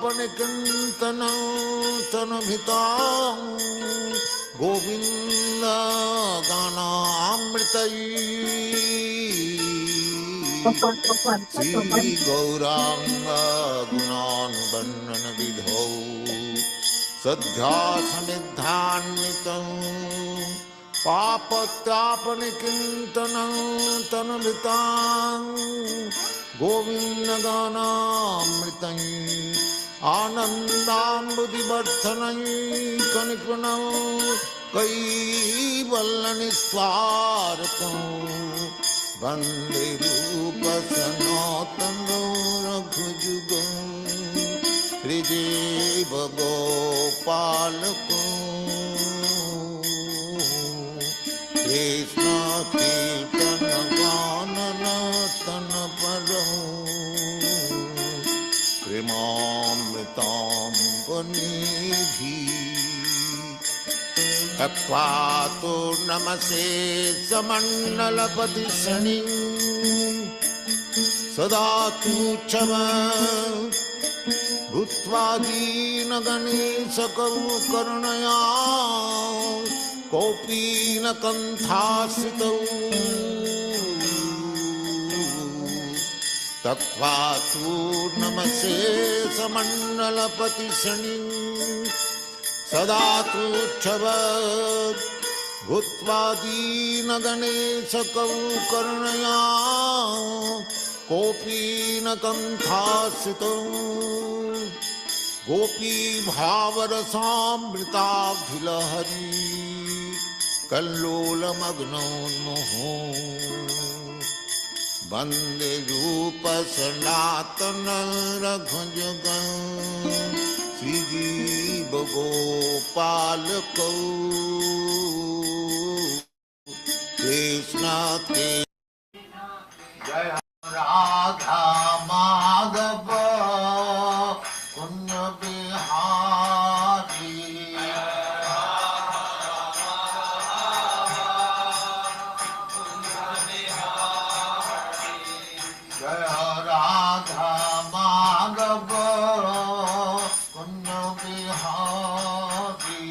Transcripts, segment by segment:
Panikintanam tanabhitam Govinda Gana Amritayi Sri Gauranga Gunanubandana Vidho Sadhya Samidhanitam Papatapanikintanam tanabhitam Govinda Gana Amritayi Anandambudibardhanai Kanipanam Kaivallaniswarakam Vande Rupa Sanatana Raghujugam Sri Deva Gopalakam Krishna Kirtana Ganana Tanaparam Primamritam Panidhi Akvato Namase Samannalapati Sani Sadatu Chama Bhutvadina Ganesha Karu Karunaya Kopina Kanthasitau Tatvatu Namase Samannalapati Sani Sadatu Chavat Bhutvadina Ganesha Karu Karunaya Kopina Kanthasitau Gopi Bhavarasamrita Bhilahari Kallola Magnomoho Vande Rupa Sanatana Raghujagam Sri Jiva Gopalako Krishna Jaya Radha Madhava Punya Bihari Jaya Radha Madhava Punya Bihari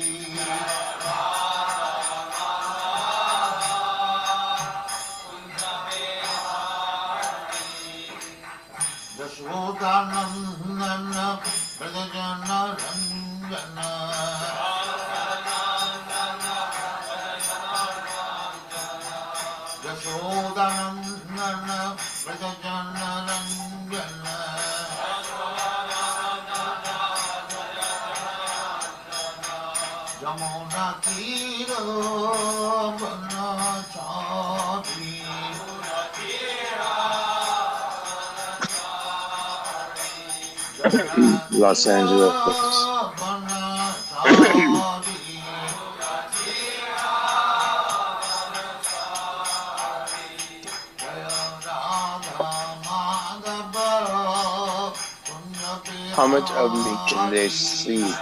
Yashodanandana Pradajana Ranjana Yashodanandana Pradajana Ranjana Jamuna Tira Banachari Los Angeles. How much of me can they see?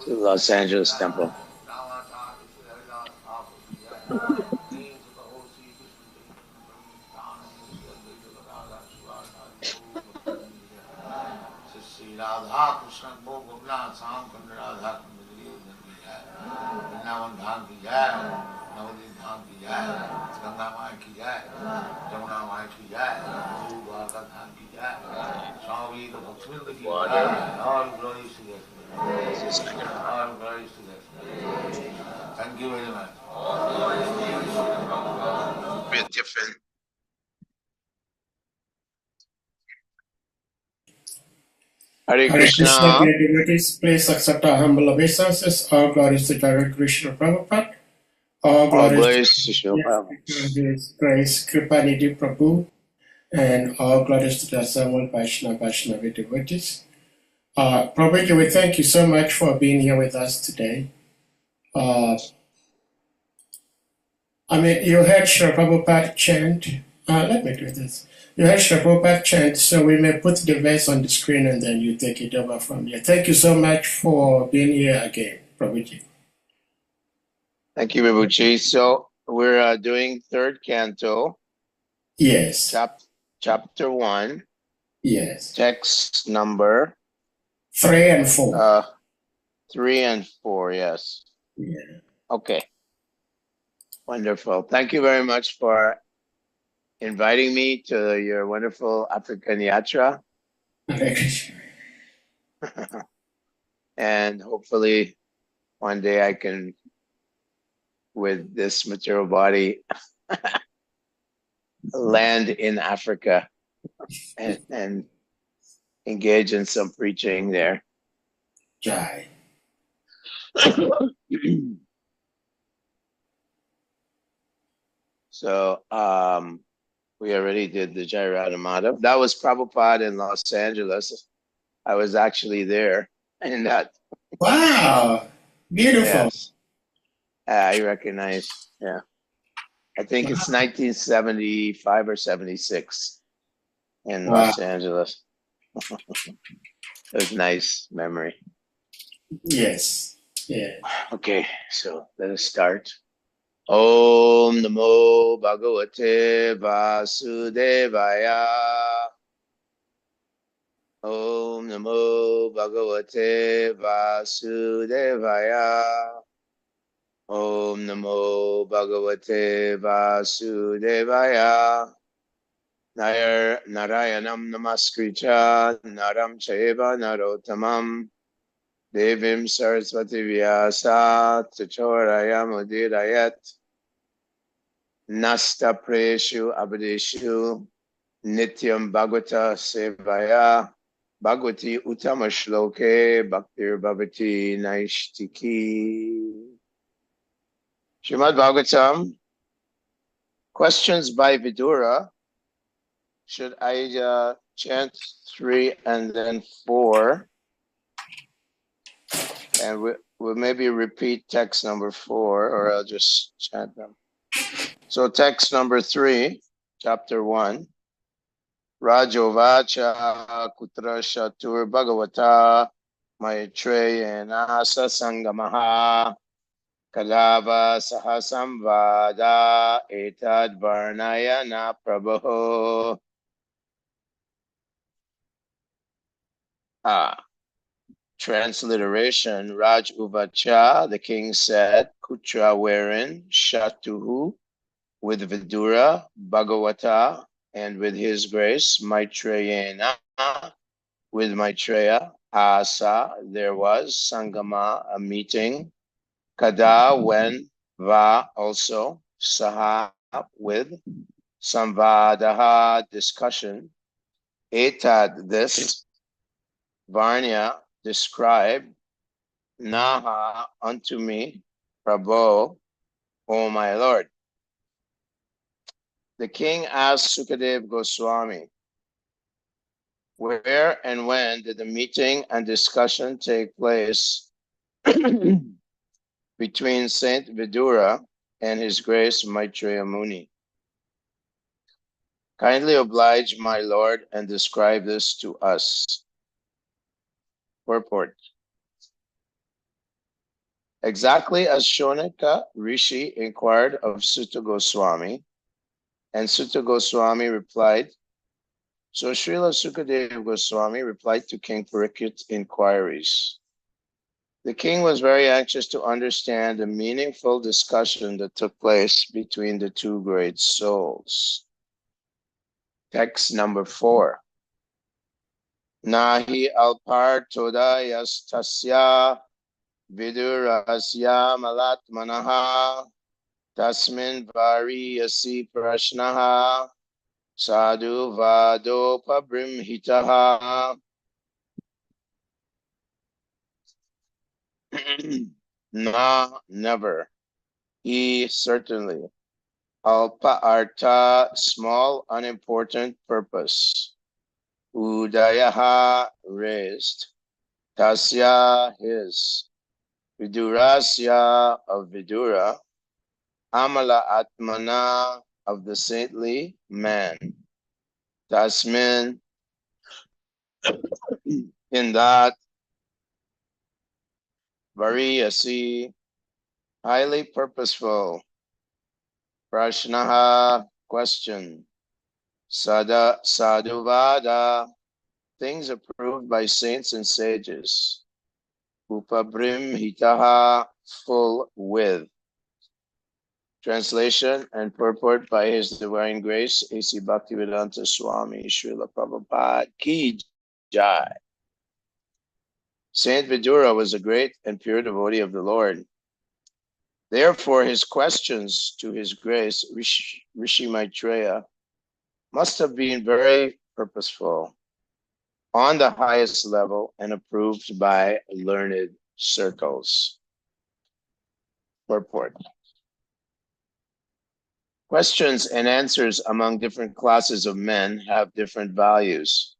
To Los Angeles Temple. Radha Krishna Bhogavna Sam Kund Radha Kund की जय, वृंदावन धाम की जय, नवदीप धाम की जय, गंगा माई की जय, जमुना माई की जय, द्वारका धाम की जय, स्वामी भक्तवृंद की जय, all glories to the all glories to the Thank you very much. Hare Hare Krishna, Krishna. dear devotees, please accept our humble obeisances. All glories to Hare Krishna Prabhupada. All glories to to His Grace Kripanidhi Prabhu. And all glories to the assembled Vaishnava devotees. Prabhuji, we thank you so much for being here with us today. You heard Srila Prabhupada chant. Let me do this. You heard Srila Prabhupada chant, so we may put the verse on the screen and then you take it over from here. Thank you so much for being here again, Prabhuji. Thank you, Vibhuji. So we're doing third canto. Yes. Chapter 1. Yes. Text number 3 and 4. 3 and 4, yes. Yeah. Okay. Wonderful. Thank you very much for inviting me to your wonderful African Yatra. And hopefully one day I can, with this material body, land in Africa and engage in some preaching there. Jai. So we already did the Jai Radha Madhav. That was Prabhupada in Los Angeles. I was actually there in that. Wow. Beautiful. Yes. I recognize. Yeah. I think it's 1975 or 76 in Los Angeles. It was nice memory. Yes. Yeah. Okay, so let us start. Om Namo Bhagavate Vasudevaya. Om Namo Bhagavate Vasudevaya. Om Namo Bhagavate Vasudevaya. Narayanam Namaskritya Naram Chaiva Narottamam Devim Saraswati Vyasa Tachorayam Udirayat Nasta Preshu Abadeshu Nityam Bhagavata Sevaya Bhagavati Uttama Shloke Bhaktir Bhavati Naishtiki. Srimad Bhagavatam. Questions by Vidura. Should I chant 3 and then 4? And we'll maybe repeat text number 4, or I'll just chant them. So text number 3, chapter 1. Rajovacha Kutra Shatur Bhagavata Maitreyena Sasangamaha Kalava Sahasamvada Etad Varnayana Prabho. Transliteration. Raj Uvacha, the king said, Kutra wherein, Shatuhu, with Vidura, Bhagavata, and with his grace, Maitreyena, with Maitreya, Asa, there was, Sangama, a meeting, Kada, when, Va, also, Saha, with, Samvadaha, discussion, Etad, this, Varnya, describe, Naha, unto me, Prabho, O my Lord. The king asked Sukadev Goswami, where and when did the meeting and discussion take place between Saint Vidura and His Grace Maitreya Muni? Kindly oblige, my Lord, and describe this to us. Purport. Exactly as Shonaka Rishi inquired of Sutta Goswami, and Sutta Goswami replied, so Srila Sukadeva Goswami replied to King Parikshit's inquiries. The king was very anxious to understand the meaningful discussion that took place between the two great souls. Text number 4. Nahi alpar todayastasya vidurasya malatmanaha tasmin variyasi prashnaha sadhu vadopabrimhitaha. Na, never. He, certainly. Alpa artha, small, unimportant purpose. Udayaha, raised. Tasya, his. Vidurasya, of Vidura. Amala atmana, of the saintly man. Tasmin, in that. Variyasi, highly purposeful. Prashnaha, question. Sadhuvada, things approved by saints and sages. Upabrim hitaha, full with. Translation and purport by His Divine Grace, A.C. Bhaktivedanta Swami Srila Prabhupada Ki Jai. Saint Vidura was a great and pure devotee of the Lord. Therefore, his questions to His Grace, Rishi Maitreya, must have been very purposeful, on the highest level, and approved by learned circles. Purport. Questions and answers among different classes of men have different values.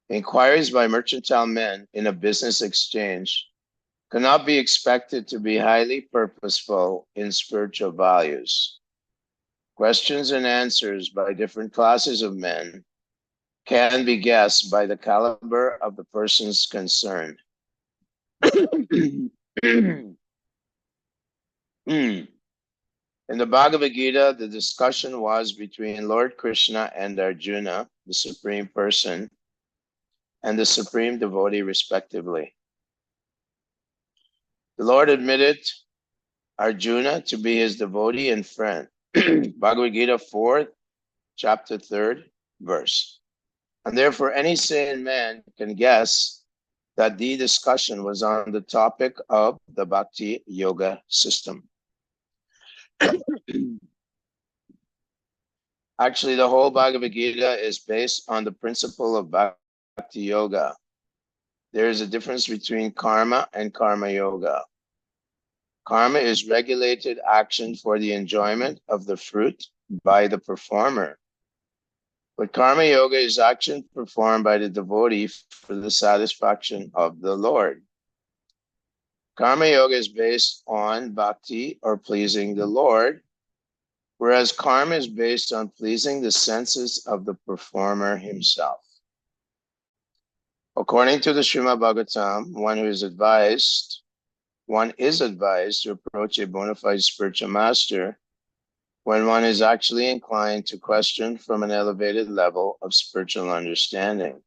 Inquiries by mercantile men in a business exchange cannot be expected to be highly purposeful in spiritual values. Questions and answers by different classes of men can be guessed by the caliber of the persons concerned. In the Bhagavad Gita, the discussion was between Lord Krishna and Arjuna, the Supreme Person, and the Supreme Devotee, respectively. The Lord admitted Arjuna to be his devotee and friend. Bhagavad Gita 4th, chapter 3rd, verse. And therefore, any sane man can guess that the discussion was on the topic of the Bhakti Yoga system. Actually, the whole Bhagavad Gita is based on the principle of Bhakti Yoga. There is a difference between karma and karma yoga. Karma is regulated action for the enjoyment of the fruit by the performer. But karma yoga is action performed by the devotee for the satisfaction of the Lord. Karma yoga is based on bhakti, or pleasing the Lord, whereas karma is based on pleasing the senses of the performer himself. According to the Srimad bhagavatam, one is advised to approach a bona fide spiritual master when one is actually inclined to question from an elevated level of spiritual understanding.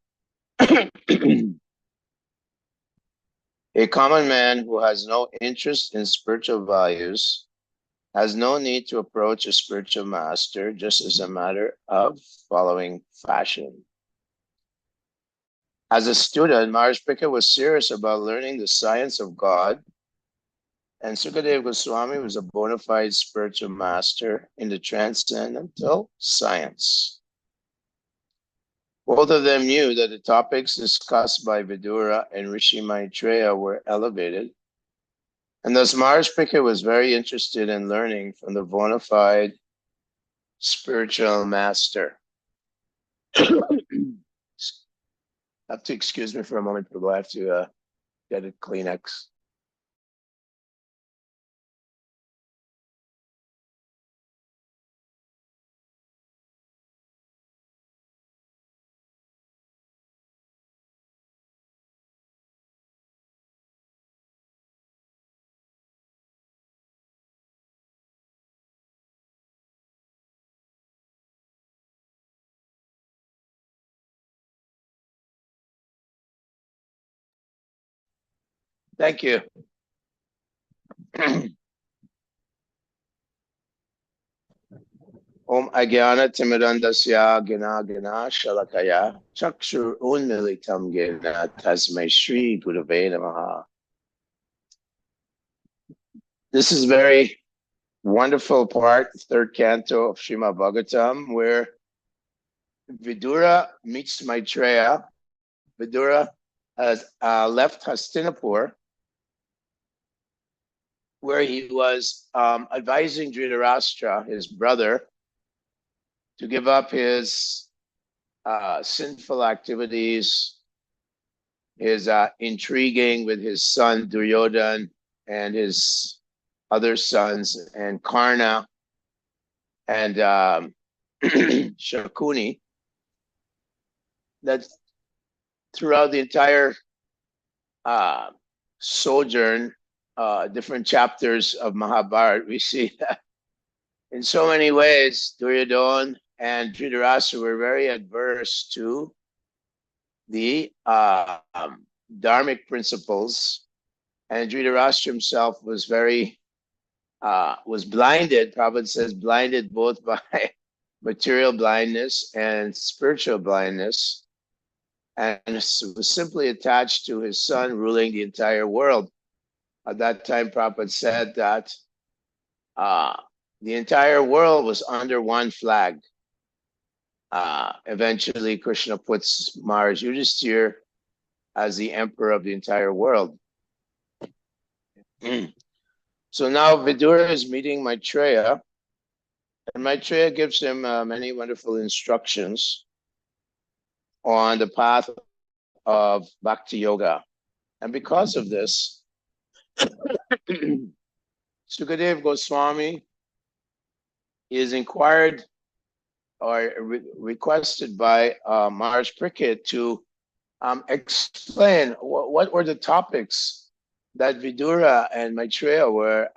A common man who has no interest in spiritual values has no need to approach a spiritual master just as a matter of following fashion. As a student, Maharaj Parikshit was serious about learning the science of God, and Sukadeva Goswami was a bona fide spiritual master in the transcendental science. Both of them knew that the topics discussed by Vidura and Rishi Maitreya were elevated, and thus Maharaj Parikshit was very interested in learning from the bona fide spiritual master. Have to excuse me for a moment, Prabhu. I have to get a Kleenex. Thank you. Om Agyana Timidandasya Gina Gina Shalakaya Chakshur Unmilitam Gina Tasmai Shri Gurave Namaha. This is very wonderful part, third canto of Srimad Bhagavatam, where Vidura meets Maitreya. Vidura has left Hastinapur, where he was advising Dhritarashtra, his brother, to give up his sinful activities, his intriguing with his son Duryodhan and his other sons, and Karna and Shakuni. That throughout the entire sojourn, different chapters of Mahabharata, we see that in so many ways, Duryodhana and Dhritarashtra were very adverse to the dharmic principles, and Dhritarashtra himself was very was blinded. Prabhupada says blinded both by material blindness and spiritual blindness, and was simply attached to his son ruling the entire world. At that time, Prabhupada said that the entire world was under one flag. Eventually, Krishna puts Maharaj Yudhisthira as the emperor of the entire world. So now Vidura is meeting Maitreya, and Maitreya gives him many wonderful instructions on the path of Bhakti Yoga. And because of this, Sukadeva Goswami is inquired or requested by Maharaj Parikshit to explain what were the topics that Vidura and Maitreya were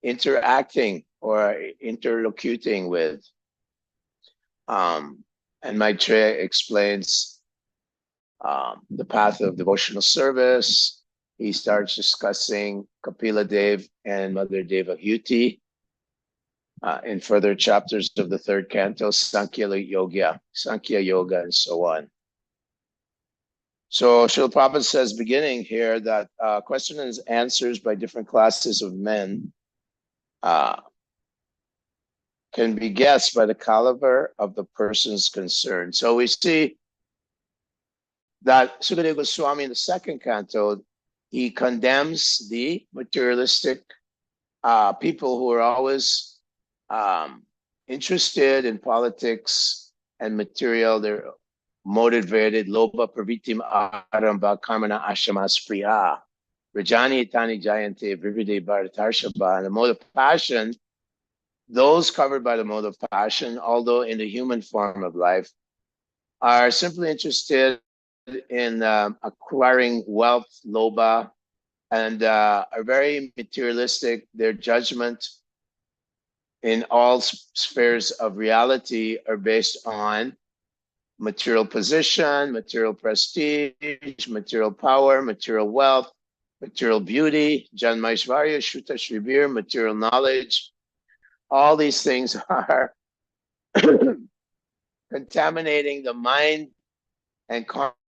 interacting or interlocuting with. And Maitreya explains the path of devotional service. He starts discussing Kapila Dev and Mother Devahuti. In further chapters of the third canto, Sankhya Yoga, and so on. So Srila Prabhupada says, beginning here, that questions and answers by different classes of men can be guessed by the caliber of the persons concerned. So we see that Sukadeva Goswami in the second canto, he condemns the materialistic people who are always interested in politics and material. They're motivated, loba pravitim aramba kamana ashamas priya rajani tani jayante vivide bharatarshaba. And the mode of passion, those covered by the mode of passion, although in the human form of life, are simply interested in acquiring wealth, loba, and are very materialistic. Their judgment in all spheres of reality are based on material position, material prestige, material power, material wealth, material beauty, Janmaishvarya, Shuta Shribir, material knowledge. All these things are contaminating the mind and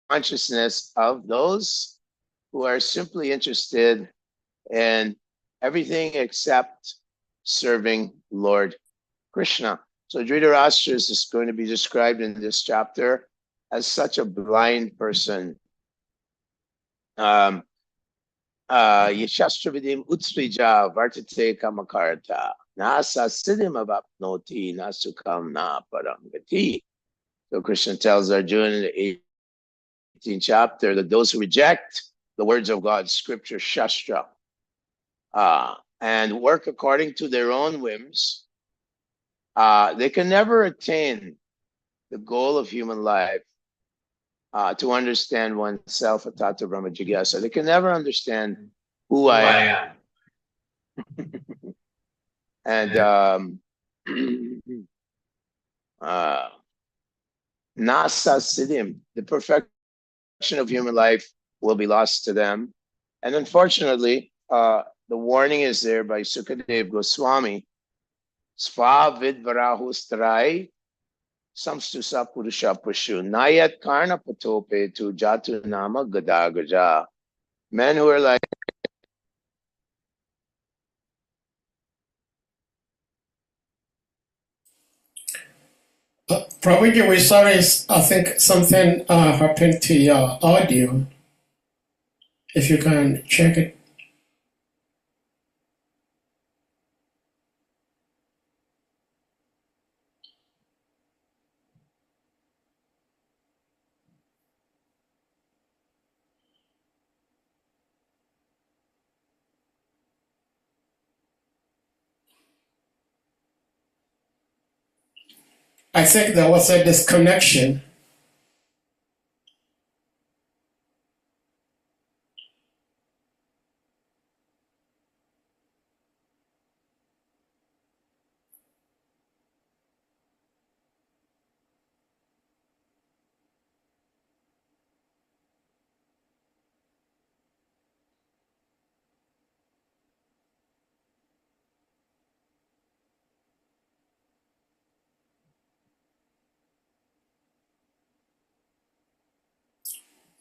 consciousness of those who are simply interested in everything except serving Lord Krishna. So Dhritarashtra is going to be described in this chapter as such a blind person. Yashastravidim utsrija vartate kamakarta nasa siddhim avapnoti nasukam na paramgati. So Krishna tells Arjuna in the 18th chapter that those who reject the words of God, scripture, shastra, and work according to their own whims, they can never attain the goal of human life, to understand oneself, Atata Brahma Jigyasa. They can never understand who I am. And Nasa Siddhim, the perfection of human life will be lost to them. And unfortunately, the warning is there by Sukadev Goswami. Sva vidvarahustrai samstusa purusha pashu nayat karna patope tu jatu nama gadagaja. Men who are like Prabhuji, we're sorry. I think something happened to your audio. If you can check it. I think there was a disconnection.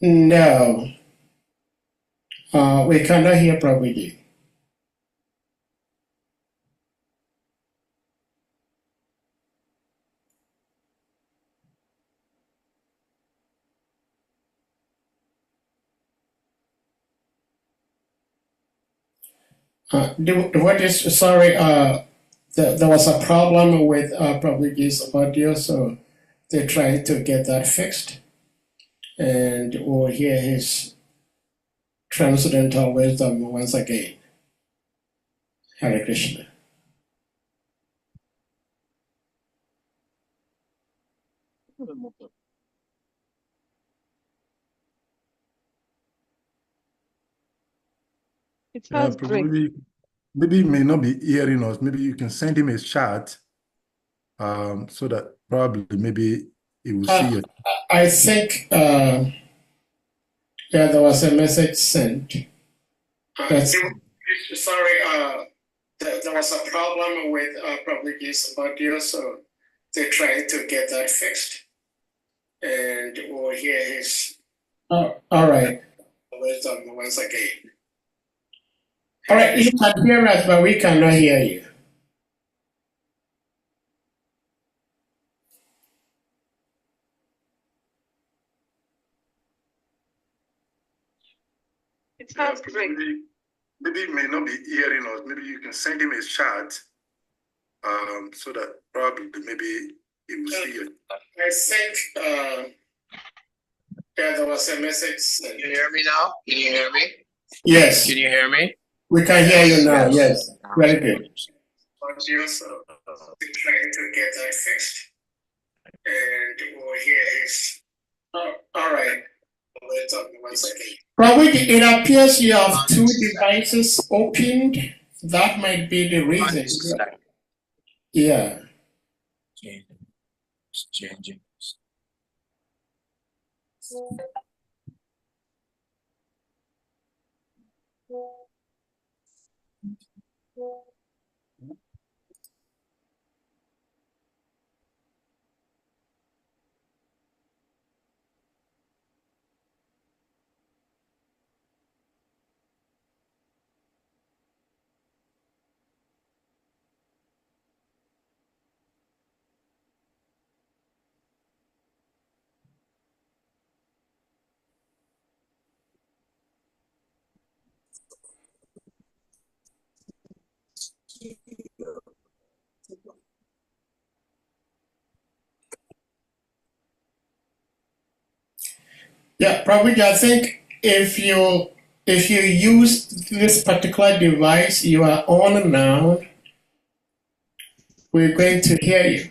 No, we cannot hear Prabhuji. Sorry, there was a problem with Prabhuji's audio, so they tried to get that fixed. And we'll hear his transcendental wisdom once again. Hare Krishna. It sounds great. Probably, maybe he may not be hearing us. Maybe you can send him a chat, so that probably maybe he will see it. I think there was a message sent. Sorry, there was a problem with Prabhuji's audio, so they tried to get that fixed. And we'll hear his all right wisdom once again. All right, you can hear us, but we cannot hear you. It sounds great. Maybe he may not be hearing us. Maybe you can send him a chat, so that probably maybe he will see it. I think there was a message sent. Can you hear me now? Can you hear me? Yes. Can you hear me? We can hear you now, yes. Very good. So, Trying to get that fixed. And we'll hear his all right. Once again. Probably it appears you have two devices opened. That might be the reason. Yeah. Changing. Yeah, probably I think if you use this particular device you are on now, we're going to hear you.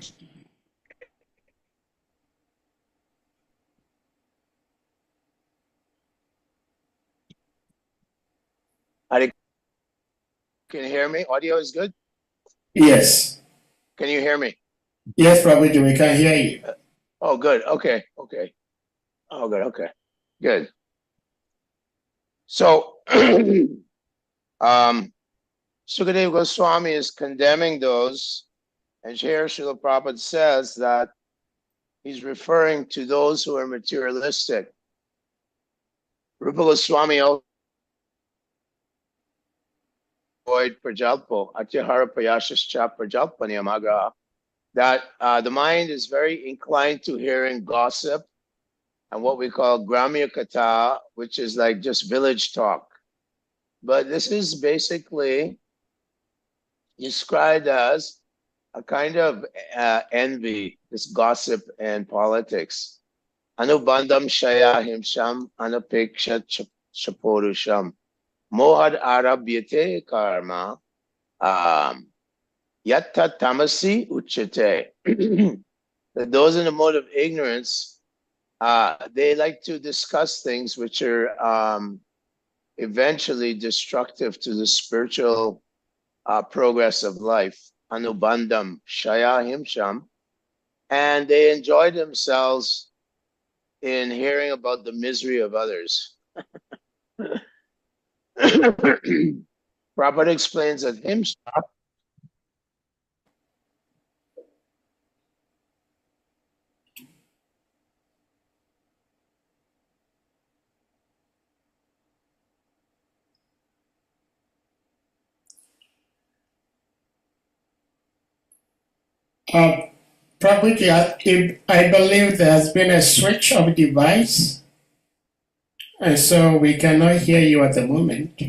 can you hear me? Audio is good? Yes. Can you hear me? Yes, probably we can hear you. Oh, good. Okay. Oh, good. Okay. Good. So Sukadeva Goswami is condemning those, and here Srila Prabhupada says that he's referring to those who are materialistic. Rupa Goswami also avoid prajalpo, atyahara payashascha prajalpanyamaga, that the mind is very inclined to hearing gossip and what we call gramya kata, which is like just village talk. But this is basically described as a kind of envy, this gossip and politics. Anubandam shaya himsham anapeksha chaporusham mohad arabhyate karma yatta tamasi uchate. Those in the mode of ignorance, they like to discuss things which are eventually destructive to the spiritual progress of life. Anubandam shaya himsham, and they enjoy themselves in hearing about the misery of others. Prabhupada explains that himsham Prabhuji, I believe there has been a switch of device, and so we cannot hear you at the moment.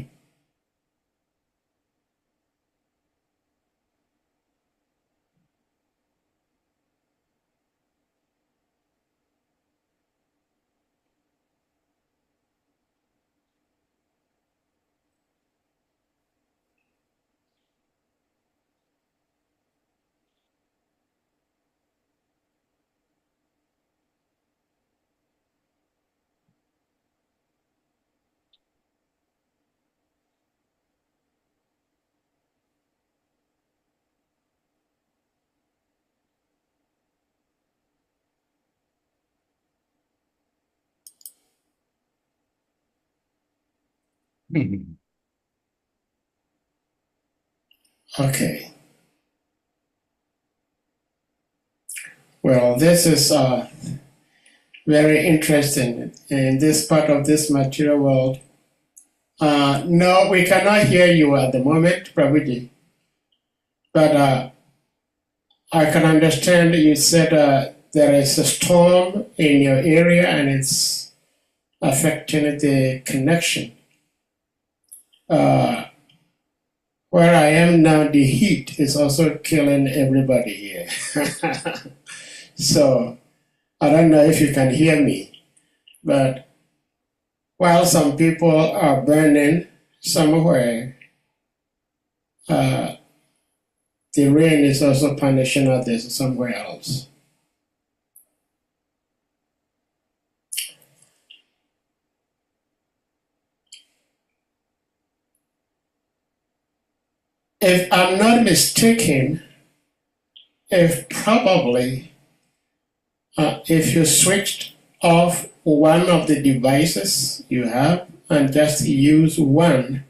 Okay. Well, this is very interesting in this part of this material world. No, we cannot hear you at the moment, Prabhuji. But I can understand you said there is a storm in your area and it's affecting the connection. Where I am now, the heat is also killing everybody here. So I don't know if you can hear me, but while some people are burning somewhere, the rain is also punishing others somewhere else. If I'm not mistaken, if you switched off one of the devices you have and just use one,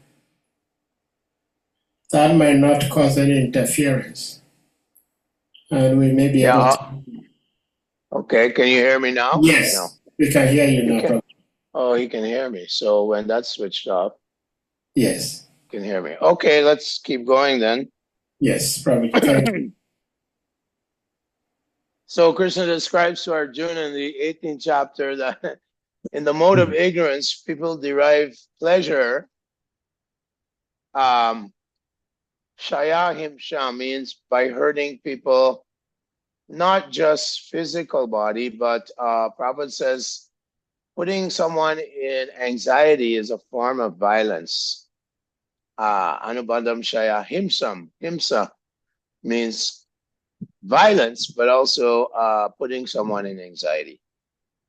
that might not cause any interference. And we may be able to. Okay, can you hear me now? Yes, No. we can hear you now. Okay. Oh, you can hear me. So when that's switched off, Yes. you can hear me. Okay, let's keep going then. Yes, probably. So Krishna describes to Arjuna in the 18th chapter that in the mode of ignorance, people derive pleasure. Shaya himsha means by hurting people, not just physical body, but Prabhupada says putting someone in anxiety is a form of violence. Anubandam shaya himsam. Himsa means violence, but also putting someone in anxiety.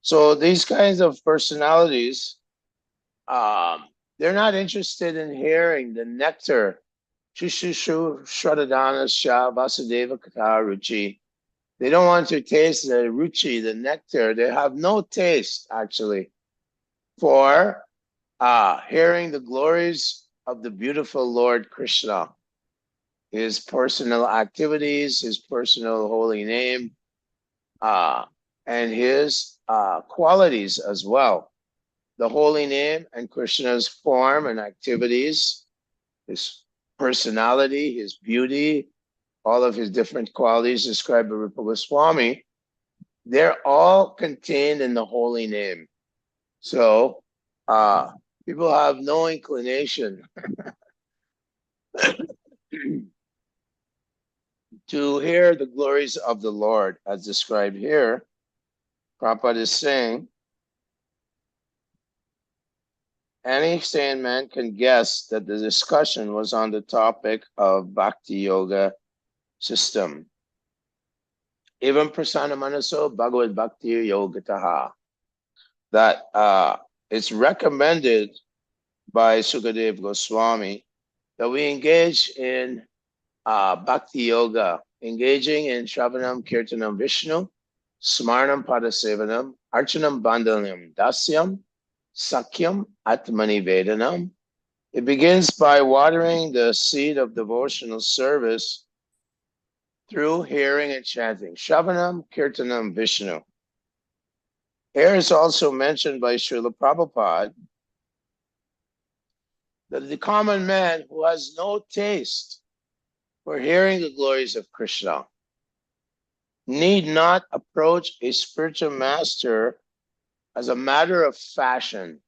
So these kinds of personalities, they're not interested in hearing the nectar. Shushu Shradadana Sha Vasudeva Kata Ruchi. They don't want to taste the ruchi, the nectar. They have no taste, actually, for hearing the glories of the beautiful Lord Krishna, his personal activities, his personal holy name, and his qualities as well. The holy name and Krishna's form and activities, his personality, his beauty, all of his different qualities described by Rupa Goswami, they're all contained in the holy name. So people have no inclination to hear the glories of the Lord as described here. Prabhupada is saying, any sane man can guess that the discussion was on the topic of Bhakti Yoga system. Even Prasanna Manaso Bhagavad Bhakti Yogataha. That it's recommended by Sukadev Goswami that we engage in Bhakti Yoga, engaging in Shravanam Kirtanam Vishnu, Smarnam Padasevanam, Archanam Bandhanam Dasyam, Sakyam Atmani Vedanam. It begins by watering the seed of devotional service through hearing and chanting. Shravanam Kirtanam Vishnu. Here is also mentioned by Srila Prabhupada that the common man who has no taste for hearing the glories of Krishna need not approach a spiritual master as a matter of fashion.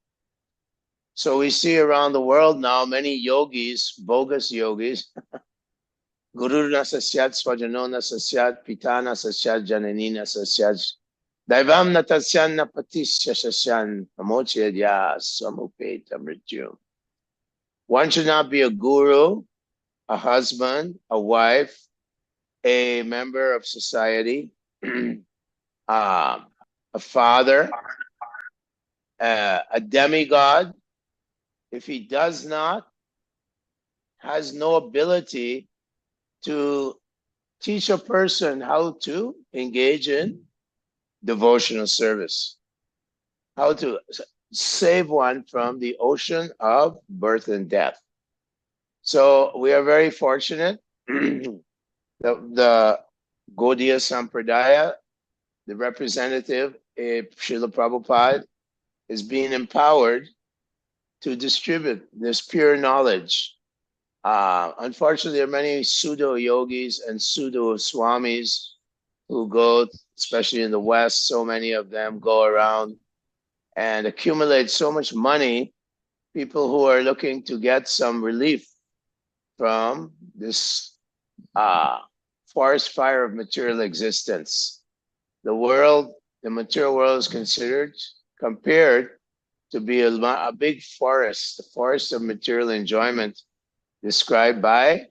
So we see around the world now many yogis, bogus yogis, Guru na sasyat, swajano na sasyat, pita na sasyat, janani na sasyat, daivam na tasyan na patisya sasyan, amochedya samupeta mrityu. One should not be a guru, a husband, a wife, a member of society, a father, a demigod, if he does not, has no ability to teach a person how to engage in devotional service, how to save one from the ocean of birth and death. So we are very fortunate that the Gaudiya Sampradaya, the representative, Srila Prabhupada, is being empowered to distribute this pure knowledge. Unfortunately, there are many pseudo-yogis and pseudo-swamis who go, especially in the West, so many of them go around and accumulate so much money, people who are looking to get some relief from this forest fire of material existence. The world, the material world is compared to be a big forest, the forest of material enjoyment described by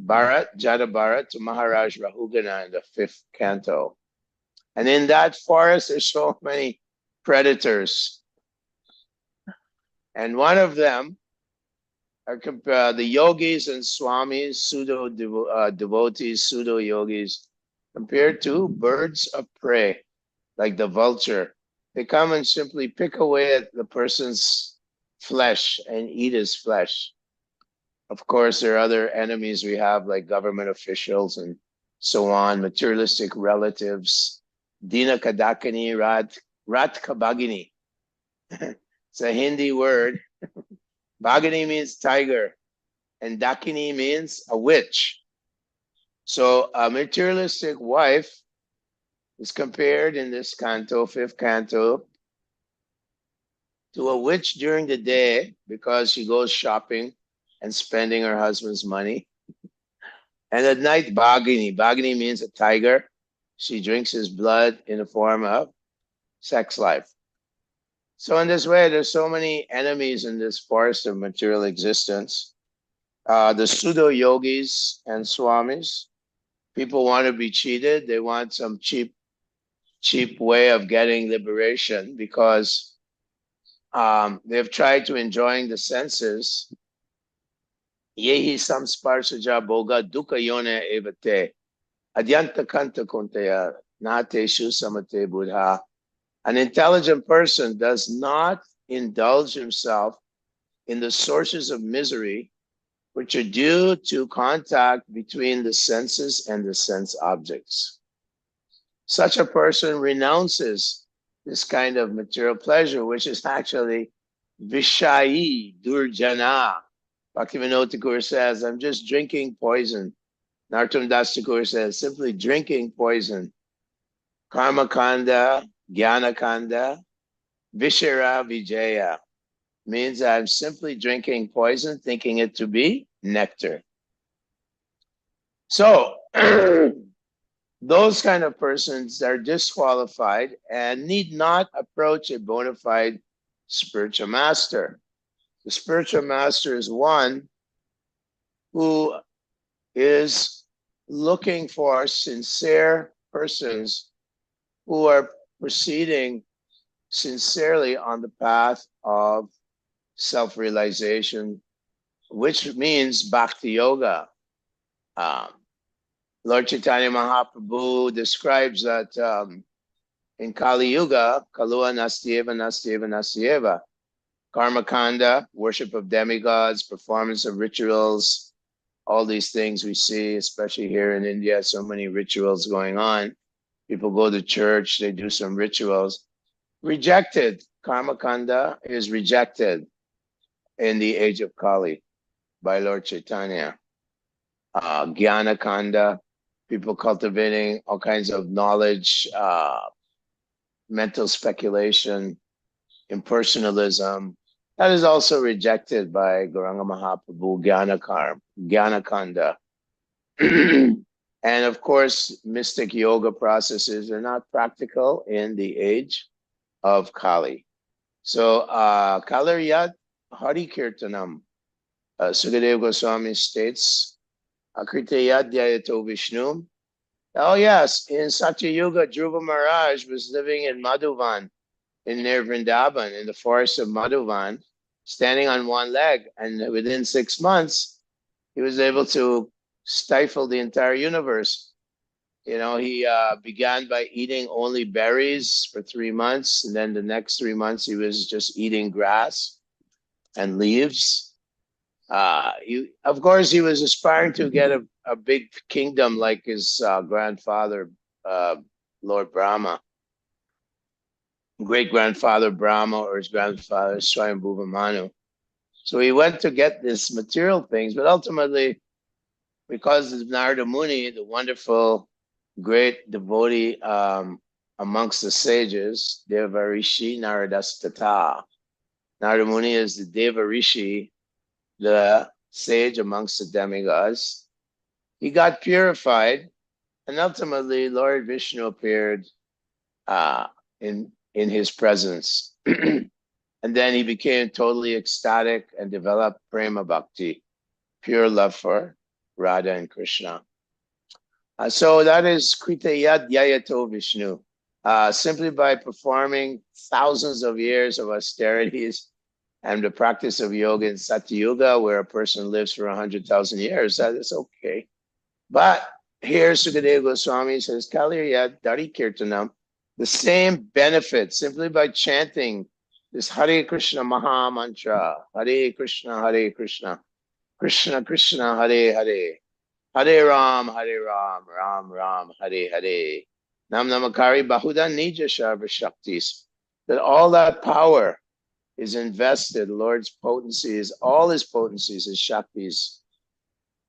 Bharat, Jada Bharat to Maharaj Rahugana in the 5th canto. And in that forest, there's so many predators. And one of them are the yogis and swamis, pseudo devotees, pseudo yogis, compared to birds of prey, like the vulture. They come and simply pick away at the person's flesh and eat his flesh. Of course, there are other enemies we have, like government officials and so on, materialistic relatives. Dina Kadakini Rat Kabagini. It's a Hindi word. Bhagini means tiger, and Dakini means a witch. So a materialistic wife is compared in this canto, 5th canto, to a witch during the day because she goes shopping and spending her husband's money. And at night, Bhagini. Bhagini means a tiger. She drinks his blood in the form of sex life. So in this way, there's so many enemies in this forest of material existence. The pseudo-yogis and swamis, people want to be cheated. They want some cheap way of getting liberation because they've tried to enjoying the senses. Yehi samsparsaja boga dukkha yone evate adyanta kanta kunteya nateshu samate buddha. An intelligent person does not indulge himself in the sources of misery, which are due to contact between the senses and the sense objects. Such a person renounces this kind of material pleasure, which is actually Vishayi Durjana. Bhaktivinoda Thakur says, I'm just drinking poison. Narottam Das Thakur says, simply drinking poison. Karma Kanda, Jnana Kanda, Vishara Vijaya means I'm simply drinking poison, thinking it to be nectar. So, those kind of persons are disqualified and need not approach a bona fide spiritual master. The spiritual master is one who is looking for sincere persons who are proceeding sincerely on the path of self-realization, which means bhakti yoga. Lord Chaitanya Mahaprabhu describes that in Kali Yuga, Kalua Nastyeva, Nastyeva, Nastyeva, Karma Kanda, worship of demigods, performance of rituals, all these things we see, especially here in India, so many rituals going on. People go to church, they do some rituals. Rejected. Karma Kanda is rejected in the age of Kali by Lord Chaitanya. Jnana Kanda, people cultivating all kinds of knowledge, mental speculation, impersonalism. That is also rejected by Gauranga Mahaprabhu, Jnana Kanda. And of course, mystic yoga processes are not practical in the age of Kali. So, Kalariyat Hari Kirtanam, Sukadeva Goswami states, Akritayat Dhyayato Vishnu. Oh yes, in Satya Yuga, Dhruva Maharaj was living in Madhuvan, in near Vrindavan, in the forest of Madhuvan, standing on one leg. And within 6 months, he was able to stifle the entire universe. You know, he began by eating only berries for 3 months. And then the next 3 months, he was just eating grass and leaves. Of course, he was aspiring to get a big kingdom like his grandfather, Lord Brahma, great-grandfather Brahma, or his grandfather Swayambhuva Manu. So he went to get these material things, but ultimately, because of Narada Muni, the wonderful, great devotee amongst the sages, Deva Rishi Naradastata. Narada Muni is the Deva Rishi, the sage amongst the demigods. He got purified, and ultimately Lord Vishnu appeared in his presence. And then he became totally ecstatic and developed prema bhakti, pure love for Radha and Krishna. So that is Kritayat Dhyayato Vishnu. Simply by performing thousands of years of austerities and the practice of yoga in Satya Yuga, where a person lives for 100,000 years, that is okay. But here Sukadeva Goswami says, Kaliriyat Dari Kirtanam, the same benefit simply by chanting this Hare Krishna Maha Mantra, Hare Krishna, Krishna Krishna, Hare Hare, Hare Ram, Ram Ram, Hare Hare, Nam Namakari Bahuda Nija Sharva Shaktis, that all that power is invested, Lord's potencies, all his potencies, his Shaktis,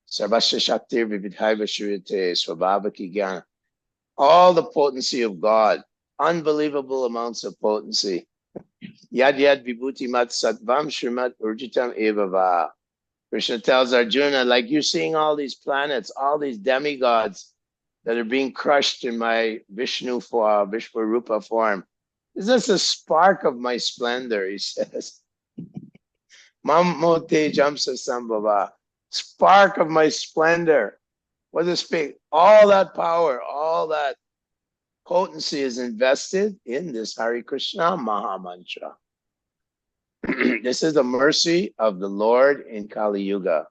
Sarvasya Shaktir Vividhaiva Shriyate, Swabhavaki Gyana, all the potency of God, unbelievable amounts of potency. Yad Yad Vibhuti Mat Sattvam Srimat Urjitam Evava. Krishna tells Arjuna, like you're seeing all these planets, all these demigods that are being crushed in my Vishnu form, Vishwarupa form. Is this a spark of my splendor? He says. Mammote Jamsa Sambhava. Spark of my splendor. What does it speak? All that power, all that potency is invested in this Hare Krishna Maha Mantra. This is the mercy of the Lord in Kali Yuga.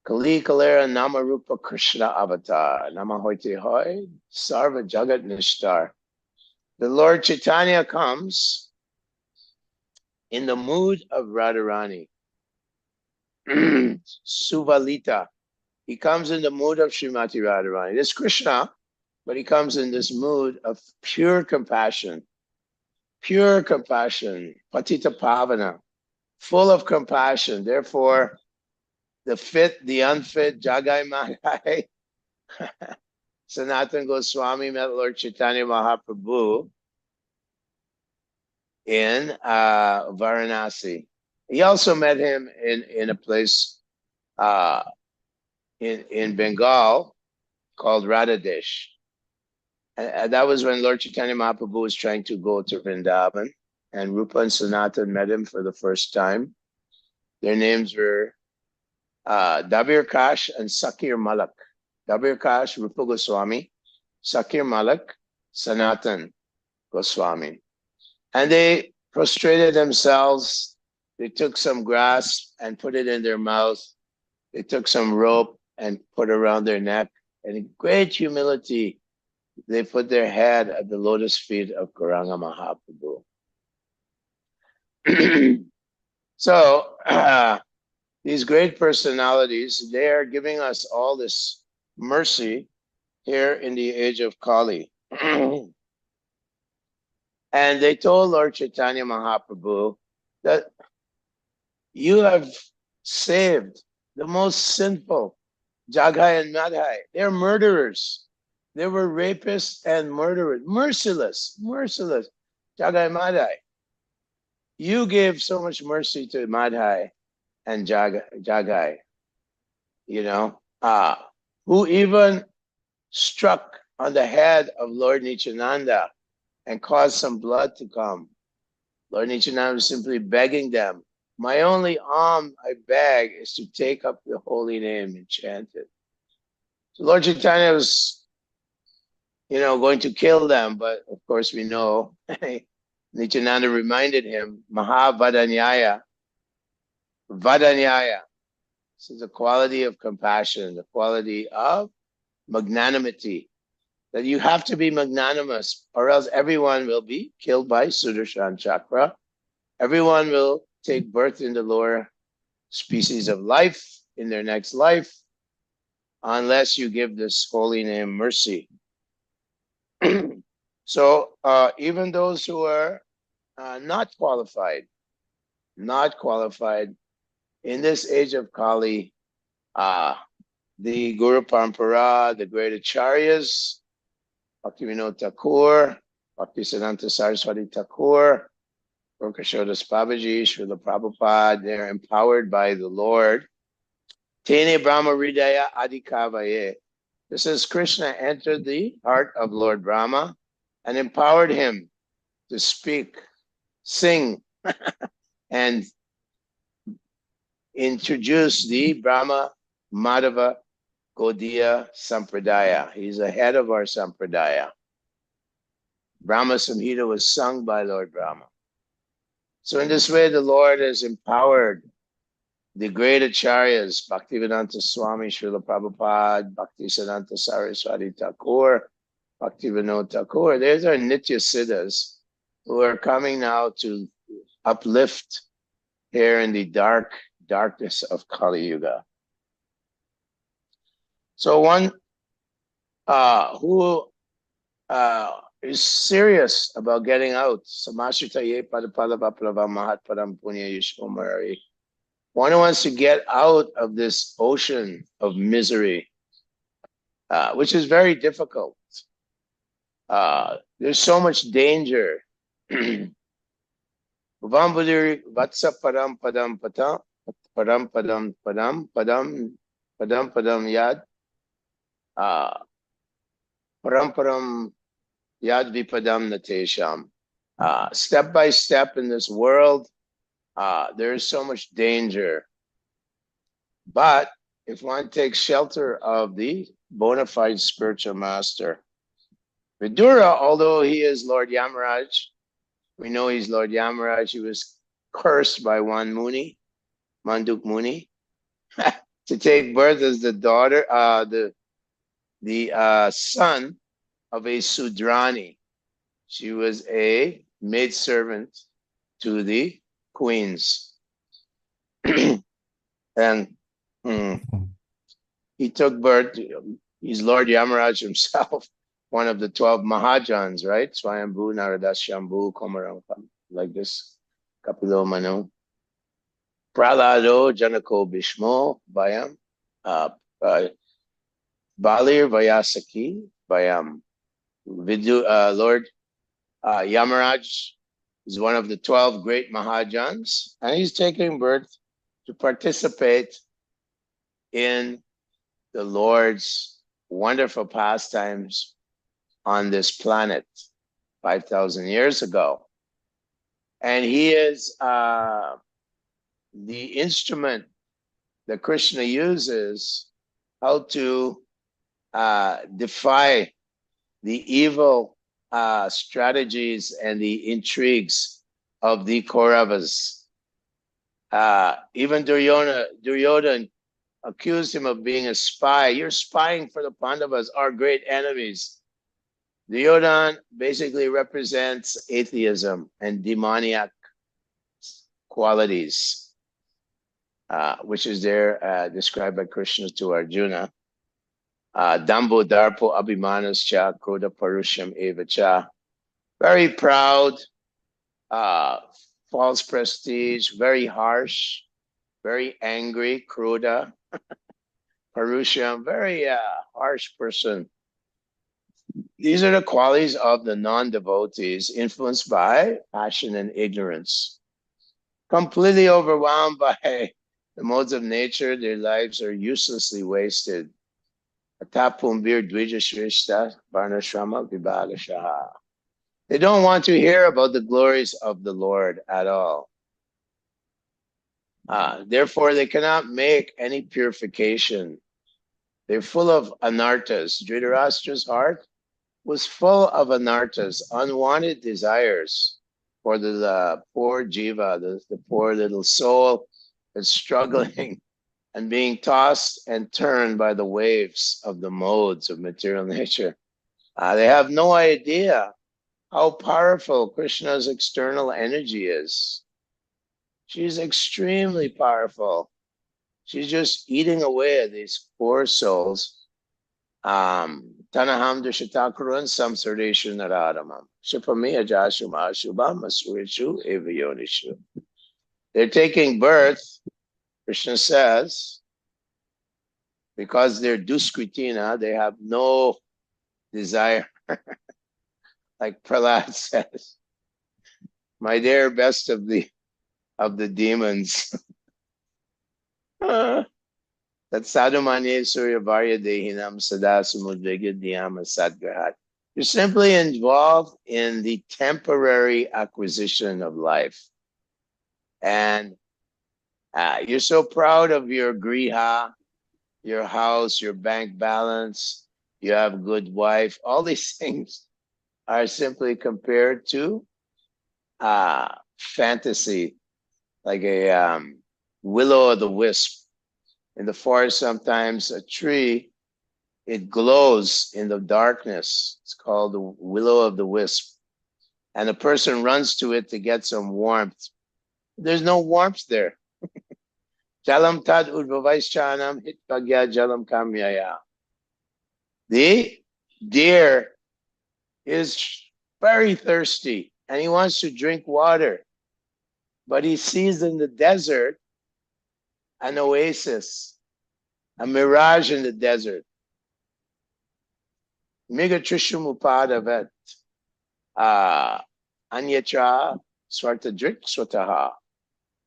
Kali Kalera Namarupa Krishna Avatar. Namahoite Hoy Sarva Jagat Nishtar. The Lord Chaitanya comes in the mood of Radharani. Suvalita. He comes in the mood of Srimati Radharani. It's Krishna, but he comes in this mood of pure compassion. Pure compassion. Patita Pavana. Full of compassion. Therefore, the fit, the unfit, Jagai Madhai. Sanatana Goswami met Lord Chaitanya Mahaprabhu in Varanasi. He also met him in a place in Bengal called Radhadesh. And that was when Lord Chaitanya Mahaprabhu was trying to go to Vrindavan, and Rupa and Sanatan met him for the first time. Their names were Dabir Kash and Sakir Malak. Dabir Kash, Rupa Goswami, Sakir Malak, Sanatan Goswami. And they prostrated themselves. They took some grass and put it in their mouth. They took some rope and put around their neck. And in great humility, they put their head at the lotus feet of Gauranga Mahaprabhu. So, these great personalities, they are giving us all this mercy here in the age of Kali. And they told Lord Chaitanya Mahaprabhu that you have saved the most sinful, Jagai and Madhai. They're murderers. They were rapists and murderers. Merciless. Jagai and Madhai. You gave so much mercy to Madhai and Jagai, who even struck on the head of Lord Nityananda and caused some blood to come. Lord Nityananda was simply begging them, my only alms I beg is to take up the holy name and chant it. So Lord Chaitanya was, going to kill them, but of course we know Nityananda reminded him, Mahavadanyaya. Vadanyaya. This is the quality of compassion, the quality of magnanimity. That you have to be magnanimous, or else everyone will be killed by Sudarshan Chakra. Everyone will take birth in the lower species of life in their next life, unless you give this holy name mercy. So even those who are not qualified in this age of Kali, the Guru Parampara, the great Acharyas, Bhaktivinoda Thakur, Bhaktisiddhanta Saraswati Thakur, Prokashodas Babaji, Srila Prabhupada, they're empowered by the Lord. Tene Brahma Hridaya Adikavaye. This is Krishna entered the heart of Lord Brahma and empowered him to speak, sing, and introduce the Brahma Madhava Gaudiya Sampradaya. He's the head of our Sampradaya. Brahma Samhita was sung by Lord Brahma. So in this way, the Lord has empowered the great Acharyas, Bhaktivedanta Swami, Srila Prabhupada, Bhaktisiddhanta Saraswati Thakur, Bhaktivinoda Thakur. There's our Nitya Siddhas who are coming now to uplift here in the darkness of Kali Yuga. So one who is serious about getting out, Samashritaye Padapala Vaplava Mahat Padam Punya Yishomari. One who wants to get out of this ocean of misery, which is very difficult. There's so much danger. Vambudiri Vatsa Padam Padam Padam Padam Padam Padam Padam Padam Padam Yad Param Param Yad Vipadam Natesham. Step by step in this world, there is so much danger. But if one takes shelter of the bona fide spiritual master, Vidura, although he is Lord Yamaraj, we know he's Lord Yamaraj, he was cursed by one Muni, Manduk Muni, to take birth as the daughter, the son of a Sudrani. She was a maidservant to the queens. And he took birth, he's Lord Yamaraj himself, one of the 12 Mahajans, right? Swayambhu, Narada, Shambhu, Komarampa, like this. Kapilo Manu. Pralado, Janako, Bhishmo, Bayam. Balir, Vayasaki, Bayam. Lord Yamaraj is one of the 12 great Mahajans, and he's taking birth to participate in the Lord's wonderful pastimes on this planet 5,000 years ago. And he is the instrument that Krishna uses how to defy the evil strategies and the intrigues of the Kauravas. Even Duryodhana accused him of being a spy. You're spying for the Pandavas, our great enemies. Duryodhana basically represents atheism and demoniac qualities, which is there described by Krishna to Arjuna. Dambo Darpo Abhimanascha Kroda Parusham Evacha. Very proud, false prestige, very harsh, very angry, Kroda, Parusham, very harsh person. These are the qualities of the non-devotees influenced by passion and ignorance. Completely overwhelmed by the modes of nature, their lives are uselessly wasted. Atapumbir Dvijashrishta Varnashrama Vibhagashaha. They don't want to hear about the glories of the Lord at all. Therefore, they cannot make any purification. They're full of anarthas. Dhritarashtra's heart was full of anarthas, unwanted desires for the poor jiva, the poor little soul that's struggling and being tossed and turned by the waves of the modes of material nature. They have no idea how powerful Krishna's external energy is. She's extremely powerful. She's just eating away at these poor souls. Tanaham Dushatakurun Samsareshu Naradamam. Shipamiya Jashuma Shubham Masurishu Evayonishu. They're taking birth, Krishna says, because they're Duskritina, they have no desire. Like Prahlad says, my dear best of the demons. That sadhumanye surya varya dehinam sada samudvigya dhyama sadgrahat. You're simply involved in the temporary acquisition of life. And you're so proud of your griha, your house, your bank balance, you have a good wife. All these things are simply compared to fantasy, like a will-o'-the-wisp. In the forest, sometimes a tree, it glows in the darkness. It's called the will-o'-the-wisp. And a person runs to it to get some warmth. There's no warmth there. Jalam tad udvavaishchanam hitpagya jalam kamyaya. The deer is very thirsty and he wants to drink water. But he sees in the desert an oasis, a mirage in the desert. Migatrishamupadavet anyatra swartadrik swataha.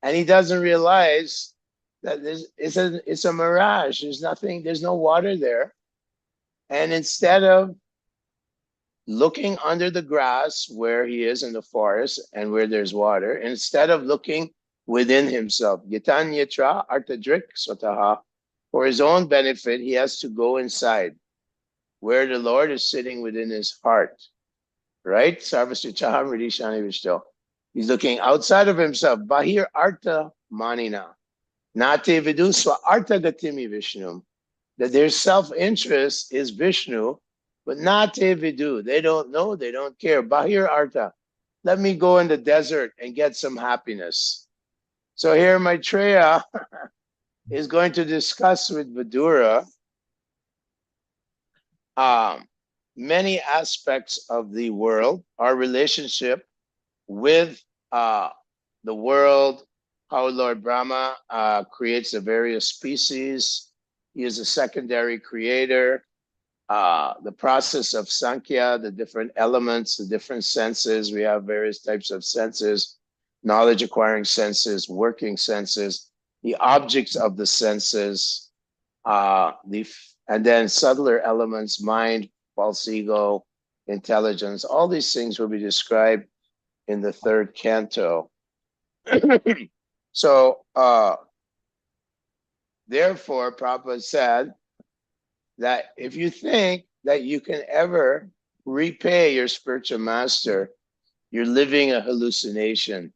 And he doesn't realize that it's a mirage. There's nothing, there's no water there. And instead of looking under the grass where he is in the forest and where there's water, instead of looking within himself, Gitanyatra Artadrik Sotaha, for his own benefit, he has to go inside where the Lord is sitting within his heart. Right? Sarvasrichaham Ridishani Vishto. He's looking outside of himself. Bahir Arta Manina. Nate Viduswa Arta Gatimi Vishnu. That their self-interest is Vishnu, but Nate Vidu. They don't know, they don't care. Bahir Arta. Let me go in the desert and get some happiness. So here Maitreya is going to discuss with Vidura many aspects of the world, our relationship with the world, how Lord Brahma creates the various species. He is a secondary creator. The process of Sankhya, the different elements, the different senses. We have various types of senses, knowledge acquiring senses, working senses, the objects of the senses, and then subtler elements, mind, false ego, intelligence. All these things will be described in the third canto. So, therefore, Prabhupada said that if you think that you can ever repay your spiritual master, you're living a hallucination.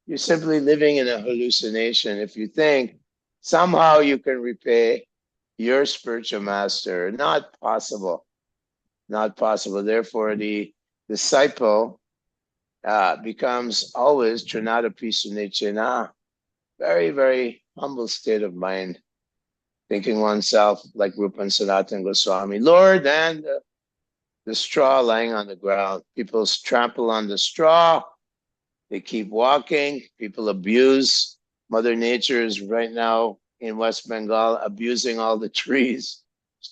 You're simply living in a hallucination if you think somehow you can repay your spiritual master. Not possible. Not possible. Therefore, the disciple becomes always Trinadapi Sunechena, very, very humble state of mind, thinking oneself like Rupa and Sanatana Goswami, Lord, and the straw lying on the ground. People trample on the straw. They keep walking. People abuse. Mother Nature is right now in West Bengal abusing all the trees.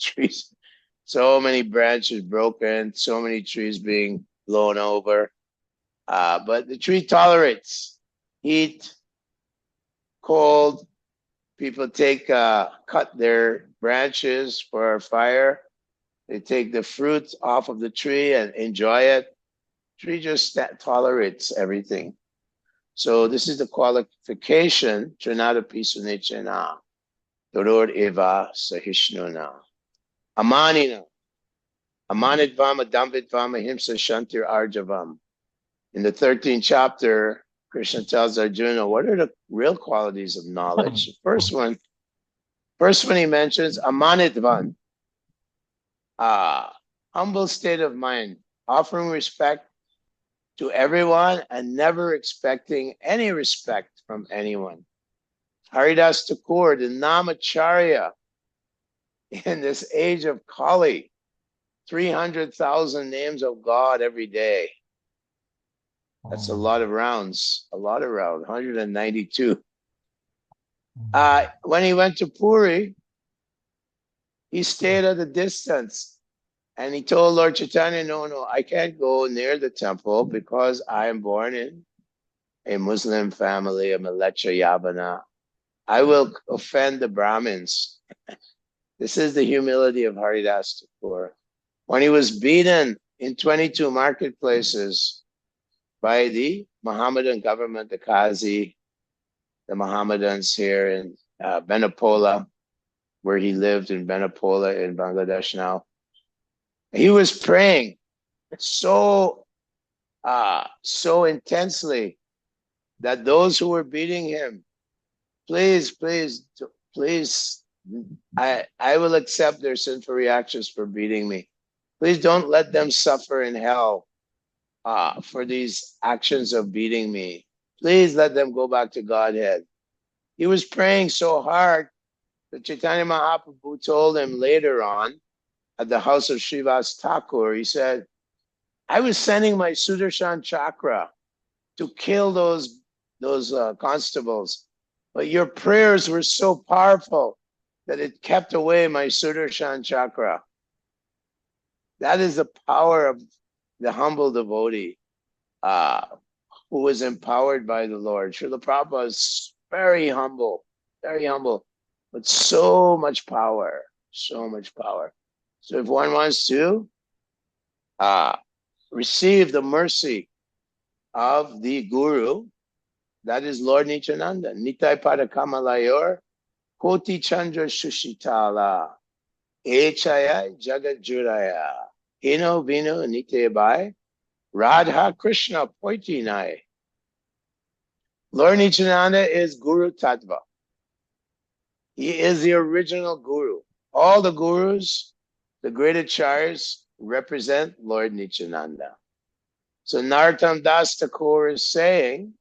Trees. So many branches broken, so many trees being blown over. But the tree tolerates heat, cold. People cut their branches for a fire. They take the fruit off of the tree and enjoy it. Tree just tolerates everything. So this is the qualification, Trinadapi Sunechena, Doror Eva Sahishnuna. Amanina, Amanidvam, Adambidvam, Ahimsa Shantir Arjavam. In the 13th chapter, Krishna tells Arjuna, what are the real qualities of knowledge? The first one he mentions Amanidvan, humble state of mind, offering respect to everyone and never expecting any respect from anyone. Haridas Thakur, the Namacharya, in this age of Kali, 300,000 names of God every day. That's a lot of rounds, 192. When he went to Puri, he stayed at a distance and he told Lord Chaitanya, no, I can't go near the temple because I am born in a Muslim family, a Malecha Yavana. I will offend the Brahmins. This is the humility of Haridas Thakur. When he was beaten in 22 marketplaces by the Mohammedan government, the Qazi, the Mohammedans here in Benapola, where he lived in Benapola in Bangladesh now. He was praying so intensely that those who were beating him, please, I will accept their sinful reactions for beating me. Please don't let them suffer in hell for these actions of beating me. Please let them go back to Godhead. He was praying so hard that Chaitanya Mahaprabhu told him later on at the house of Srivas Thakur, he said, I was sending my Sudarshan Chakra to kill those constables, but your prayers were so powerful that it kept away my Sudarshan Chakra. That is the power of the humble devotee who was empowered by the Lord. Srila Prabhupada is very humble, but so much power. So if one wants to receive the mercy of the Guru, that is Lord Nityananda. Nitai Padakamalayur, Koti Chandra Shushitala, Echaya Jagat Juraya, Hino Vino Nityabai, Radha Krishna Poitinai. Lord Nityananda is Guru Tattva. He is the original Guru. All the Gurus, the great acharyas, represent Lord Nityananda. So Narottam Das Thakur is saying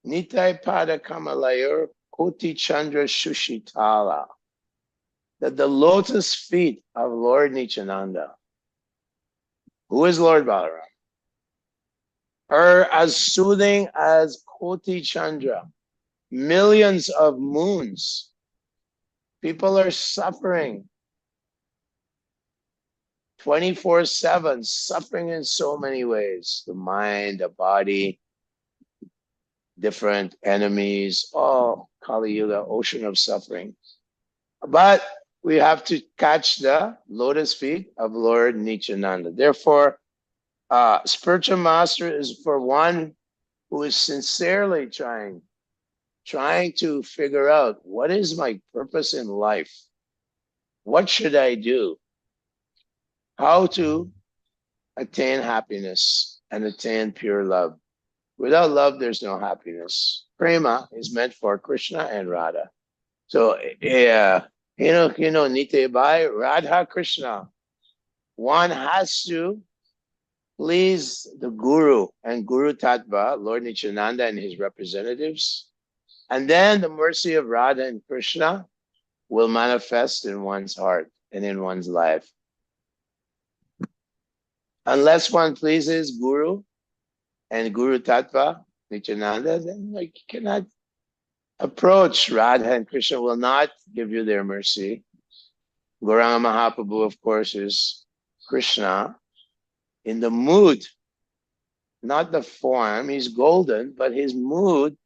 Nitai Pada Kamalayor Koti Chandra Shushitala. That the lotus feet of Lord Nityananda, who is Lord Balaram, are as soothing as Koti Chandra, millions of moons. People are suffering 24/7, suffering in so many ways. The mind, the body, different enemies, all Kali Yuga, ocean of suffering. But we have to catch the lotus feet of Lord Nityananda. Therefore, spiritual master is for one who is sincerely trying to figure out, what is my purpose in life? What should I do? How to attain happiness and attain pure love. Without love, there's no happiness. Prema is meant for Krishna and Radha. So, Nite Bai, Radha Krishna. One has to please the Guru and Guru Tattva, Lord Nityananda and his representatives. And then the mercy of Radha and Krishna will manifest in one's heart and in one's life. Unless one pleases Guru and Guru Tattva, Nityananda, then you cannot approach Radha, and Krishna will not give you their mercy. Gauranga Mahaprabhu, of course, is Krishna in the mood, not the form. He's golden, but his mood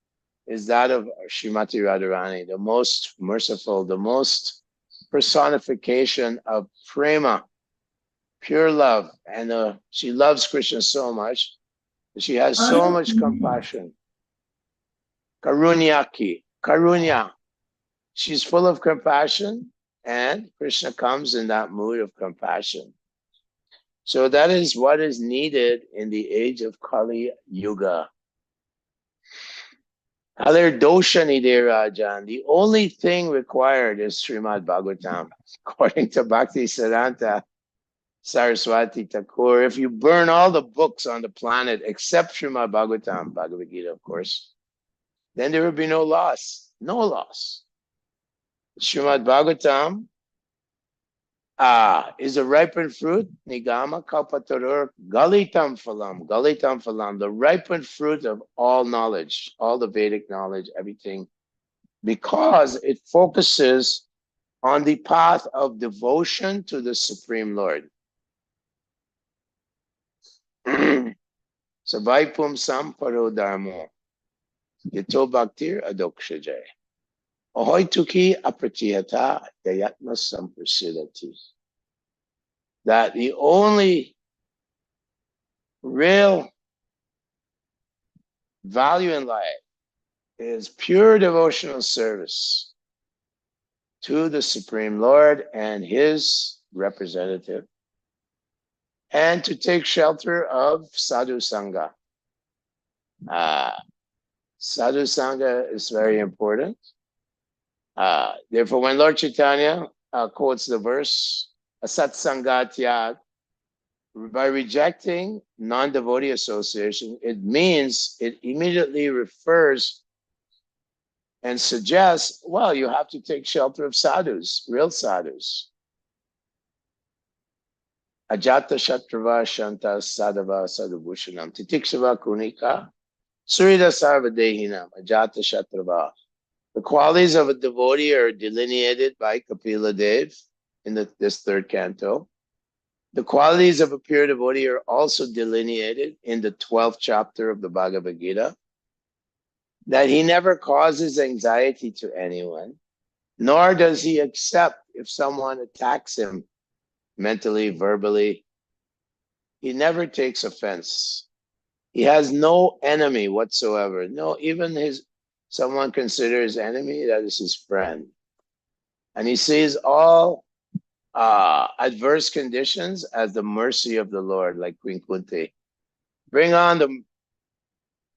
is that of Srimati Radharani, the most merciful, the most personification of prema, pure love. And she loves Krishna so much. She has so much compassion. Karunyaki, Karunya. She's full of compassion, and Krishna comes in that mood of compassion. So that is what is needed in the age of Kali Yuga. Other dosha nide Rajan. The only thing required is Srimad Bhagavatam. According to Bhakti Siddhanta Saraswati Thakur, if you burn all the books on the planet except Srimad Bhagavatam, Bhagavad Gita, of course, then there will be no loss. No loss. Srimad Bhagavatam is a ripened fruit, Nigama Kalpatarur, Galitam Phalam, Galitam Phalam, the ripened fruit of all knowledge, all the Vedic knowledge, everything, because it focuses on the path of devotion to the Supreme Lord. Savaipum Samparo Dharmo, Yato Bhaktir Adokshajay. Ahoy tuki apratihata dayatma samprasidati. That the only real value in life is pure devotional service to the Supreme Lord and his representative, and to take shelter of sadhu sangha. Sadhu sangha is very important. Therefore, when Lord Chaitanya quotes the verse, Asat Sangatya, by rejecting non-devotee association, it means it immediately refers and suggests, well, you have to take shelter of sadhus, real sadhus. Ajata Shatrava Shanta Sadhava Sadhubhushanam Titikshava Kunika Surida Sarvadehinam Ajata Shatrava. The qualities of a devotee are delineated by Kapila Dev in this third canto. The qualities of a pure devotee are also delineated in the 12th chapter of the Bhagavad Gita. That he never causes anxiety to anyone, nor does he accept if someone attacks him mentally, verbally. He never takes offense. He has no enemy whatsoever. No, even someone considers enemy, that is his friend. And he sees all adverse conditions as the mercy of the Lord, like Queen Kunti. Bring on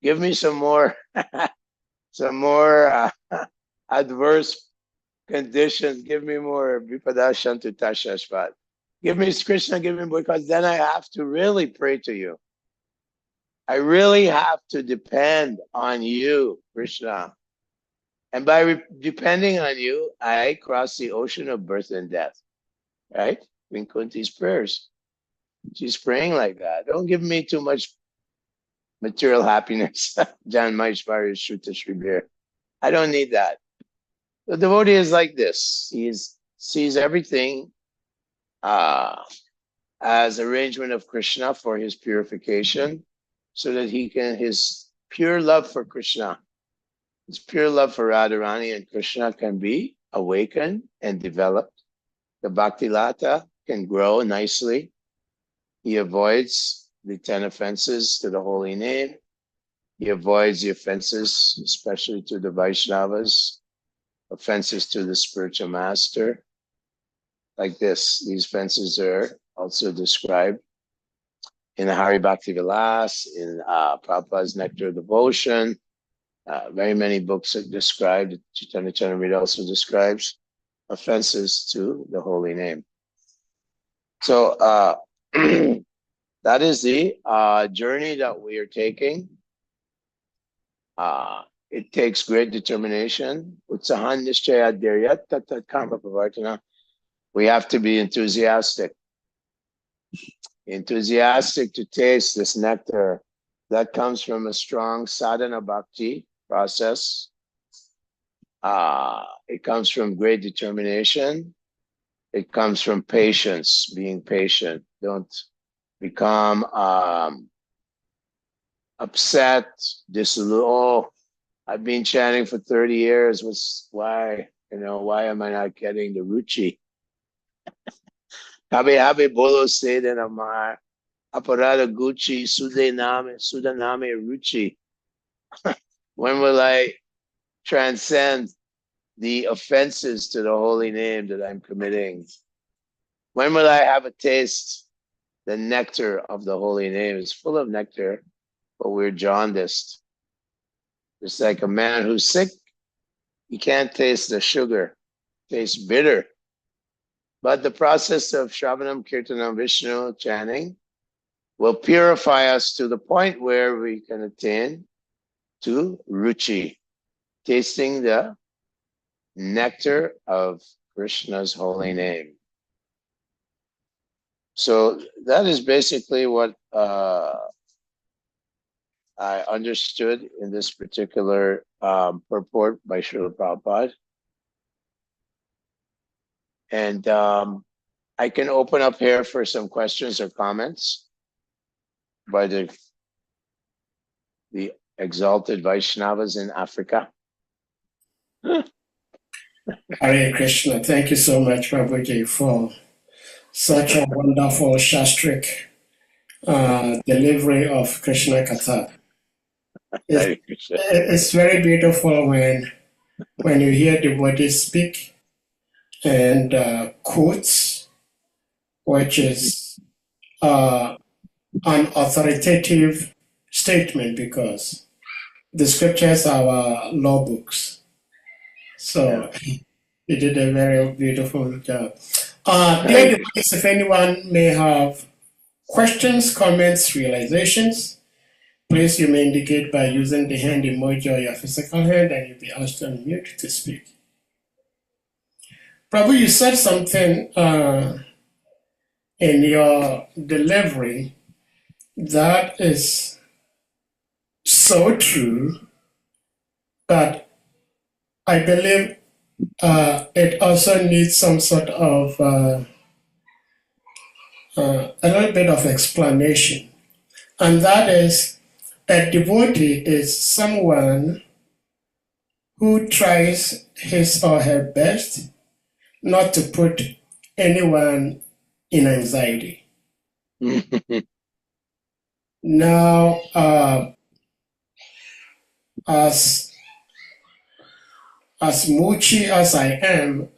give me some more, adverse conditions. Give me more vipadashantu tashashvat. Give me Krishna, give me, because then I have to really pray to you. I really have to depend on you, Krishna. And by depending on you, I cross the ocean of birth and death, right? In Kunti's prayers. She's praying like that. Don't give me too much material happiness. Jan Maishwari Shuta Shribir. I don't need that. The devotee is like this. He sees everything as arrangement of Krishna for his purification, so that he can, his pure love for Krishna, his pure love for Radharani and Krishna can be awakened and developed. The Bhakti Lata can grow nicely. He avoids the 10 offenses to the holy name. He avoids the offenses, especially to the Vaishnavas, offenses to the spiritual master. Like this, these offenses are also described in the Hari Bhakti Vilas, in Prabhupada's Nectar of Devotion. Very many books are described. Chaitanya Charitamrita also describes offenses to the holy name. So that is the journey that we are taking. It takes great determination. Utsahan nishchaya dhiryat tat karma pavartana. We have to be enthusiastic. Enthusiastic to taste this nectar that comes from a strong sadhana bhakti process. It comes from great determination. It comes from patience, being patient. Don't become upset, dissolute. Oh, I've been chanting for 30 years. Why am I not getting the ruchi? Habe bolo sede namar aparada gucci sudaname ruchi. When will I transcend the offenses to the holy name that I'm committing? When will I have a taste? The nectar of the holy name is full of nectar, but we're jaundiced. It's like a man who's sick. He can't taste the sugar. It tastes bitter. But the process of Shravanam, Kirtanam, Vishnu, chanting will purify us to the point where we can attain to Ruchi, tasting the nectar of Krishna's holy name. So that is basically what I understood in this particular purport by Srila Prabhupada. And I can open up here for some questions or comments by the exalted Vaishnavas in Africa. Hare Krishna. Thank you so much, Prabhuji, for such a wonderful Shastric delivery of Krishna Katha. It's very beautiful when you hear devotees speak and quotes, which is an authoritative statement because the scriptures are our law books. So you did a very beautiful job. Dear devotees, if anyone may have questions, comments, realizations, please you may indicate by using the hand emoji or your physical hand, and you'll be asked to unmute to speak. Prabhu, you said something in your delivery that is so true, but I believe it also needs some sort of a little bit of explanation. And that is, a devotee is someone who tries his or her best not to put anyone in anxiety. Now, as moochy as I am,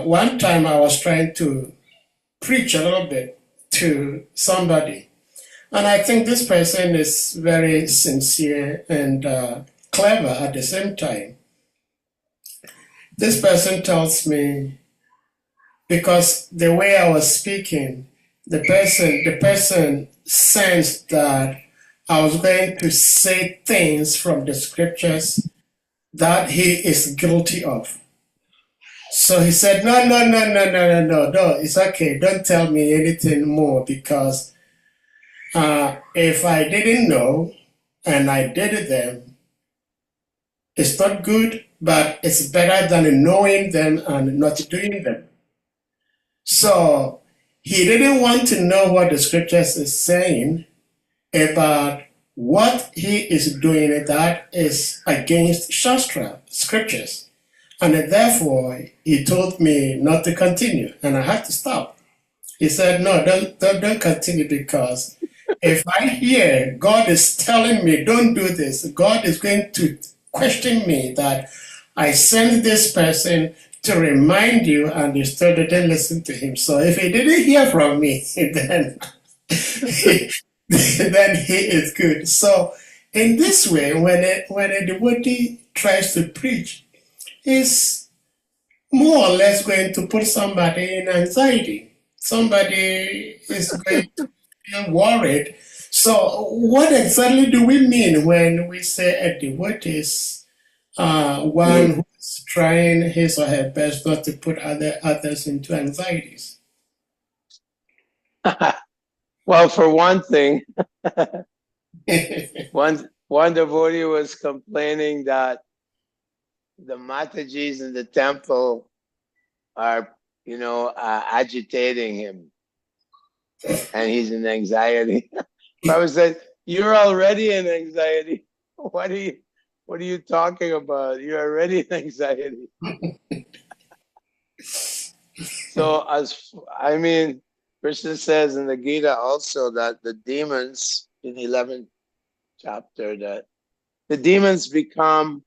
one time I was trying to preach a little bit to somebody, and I think this person is very sincere and clever at the same time. This person tells me, because the way I was speaking, the person sensed that I was going to say things from the scriptures that he is guilty of. So he said, no, it's okay. Don't tell me anything more because if I didn't know and I did them, it's not good, but it's better than knowing them and not doing them. So he didn't want to know what the scriptures is saying about what he is doing that is against Shastra, scriptures. And therefore, he told me not to continue, and I had to stop. He said, no, don't continue because if I hear God is telling me, don't do this, God is going to question me that I sent this person to remind you and you still didn't listen to him. So if he didn't hear from me, then, then he is good. So in this way, when a devotee tries to preach, he's more or less going to put somebody in anxiety. Somebody is going to feel worried. So what exactly do we mean when we say a devotee is one who is trying his or her best not to put others into anxieties? Well, for one thing, one devotee was complaining that the Matajis in the temple are, agitating him, and he's in anxiety. Prabhupada said, "You're already in anxiety. What are you talking about? You're already in anxiety." So, Krishna says in the Gita also that the demons in the 11th chapter, that the demons become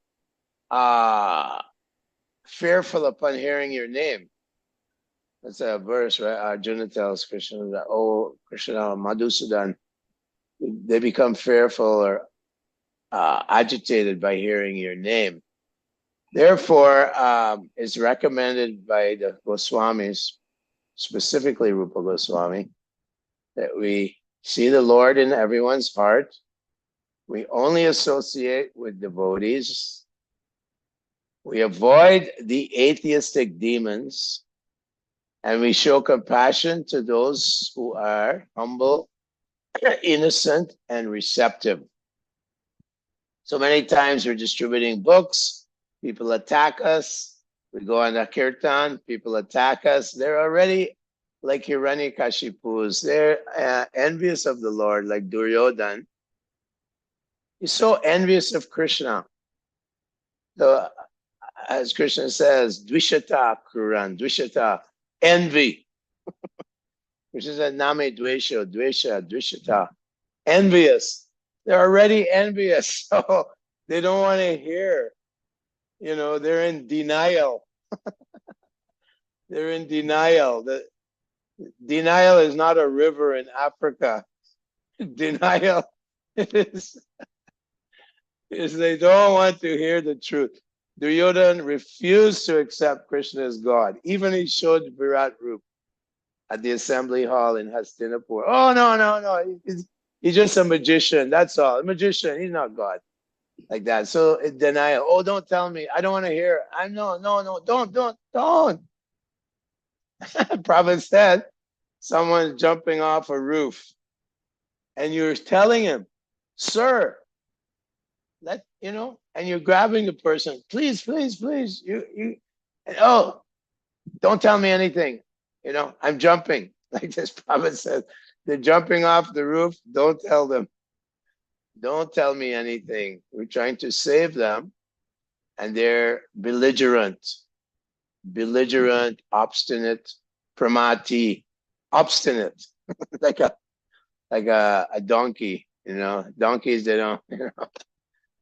fearful upon hearing your name. That's a verse, right? Arjuna tells Krishna that, oh, Krishna, Madhusudan, they become fearful or agitated by hearing your name. Therefore, it's recommended by the Goswamis, specifically Rupa Goswami, that we see the Lord in everyone's heart. We only associate with devotees. We avoid the atheistic demons, and we show compassion to those who are humble, innocent, and receptive. So many times we're distributing books, people attack us. We go on a kirtan, people attack us. They're already like Hiranyakashipus. They're envious of the Lord, like Duryodhan. He's so envious of Krishna. So, as Krishna says, Dvishata Kuran, Dvishata, envy. Krishna said, Name Dvesha, Dvesha, Dvishata, envious. They're already envious, so they don't want to hear. They're in denial. They're in denial. Denial is not a river in Africa. Denial is they don't want to hear the truth. Duryodhan refused to accept Krishna as God. Even he showed Virat Rup at the assembly hall in Hastinapur. Oh, no. He's just a magician. That's all. A magician. He's not God. Like that. So denial. Oh, don't tell me. I don't want to hear. No. Don't. Prabhupada said, someone's jumping off a roof, and you're telling him, sir, and you're grabbing the person, please. Oh, don't tell me anything. I'm jumping. Like this Prabhupada says, they're jumping off the roof. Don't tell them. Don't tell me anything. We're trying to save them, and they're belligerent, obstinate, pramati, obstinate, like a donkey. Donkeys, they don't,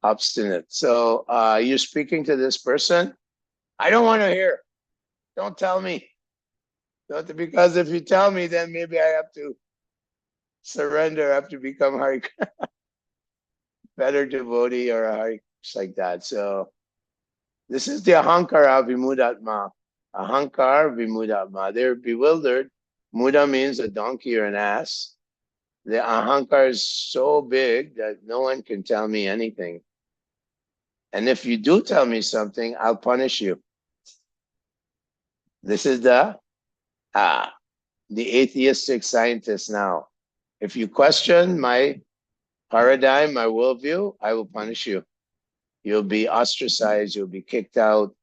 obstinate. So you're speaking to this person. I don't want to hear. Don't tell me. Because if you tell me, then maybe I have to surrender. I have to become Hare better devotee or a Hare like that. So this is the Ahankara Vimudatma. Ahankar Vimudatma. They're bewildered. Muda means a donkey or an ass. The ahankar is so big that no one can tell me anything. And if you do tell me something, I'll punish you. This is the atheistic scientist now. If you question my paradigm, my worldview, I will punish you. You'll be ostracized, you'll be kicked out.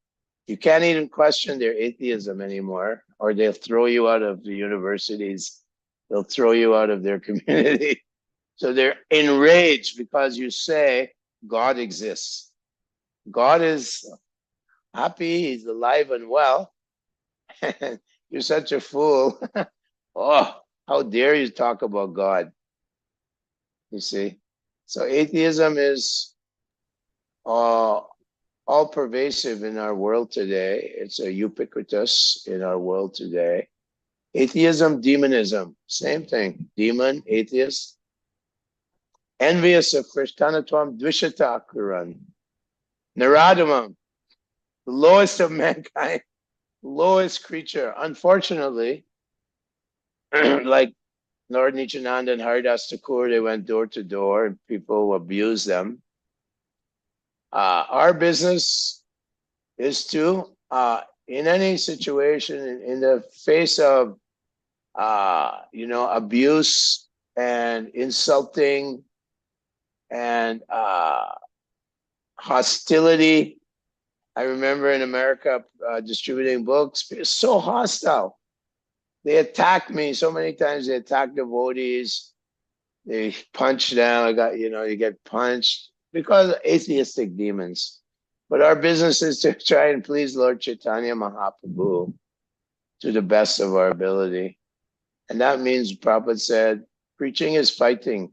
You can't even question their atheism anymore, or they'll throw you out of the universities. They'll throw you out of their community. So they're enraged because you say God exists. God is happy, he's alive and well. You're such a fool. Oh, how dare you talk about God? You see? So atheism is all pervasive in our world today. It's a ubiquitous in our world today. Atheism, demonism, same thing. Demon, atheist. Envious of Krishnatvam Dvishata Kuran. Naradamam, the lowest of mankind, lowest creature. Unfortunately, like Lord Nityananda and Haridas Thakur, they went door to door and people abused them. Our business is to, in any situation, in the face of, abuse and insulting and hostility. I remember in America distributing books, it's so hostile. They attacked me so many times. They attacked devotees. They punched down. You get punched because of atheistic demons. But our business is to try and please Lord Chaitanya Mahaprabhu to the best of our ability. And that means, Prabhupada said, preaching is fighting.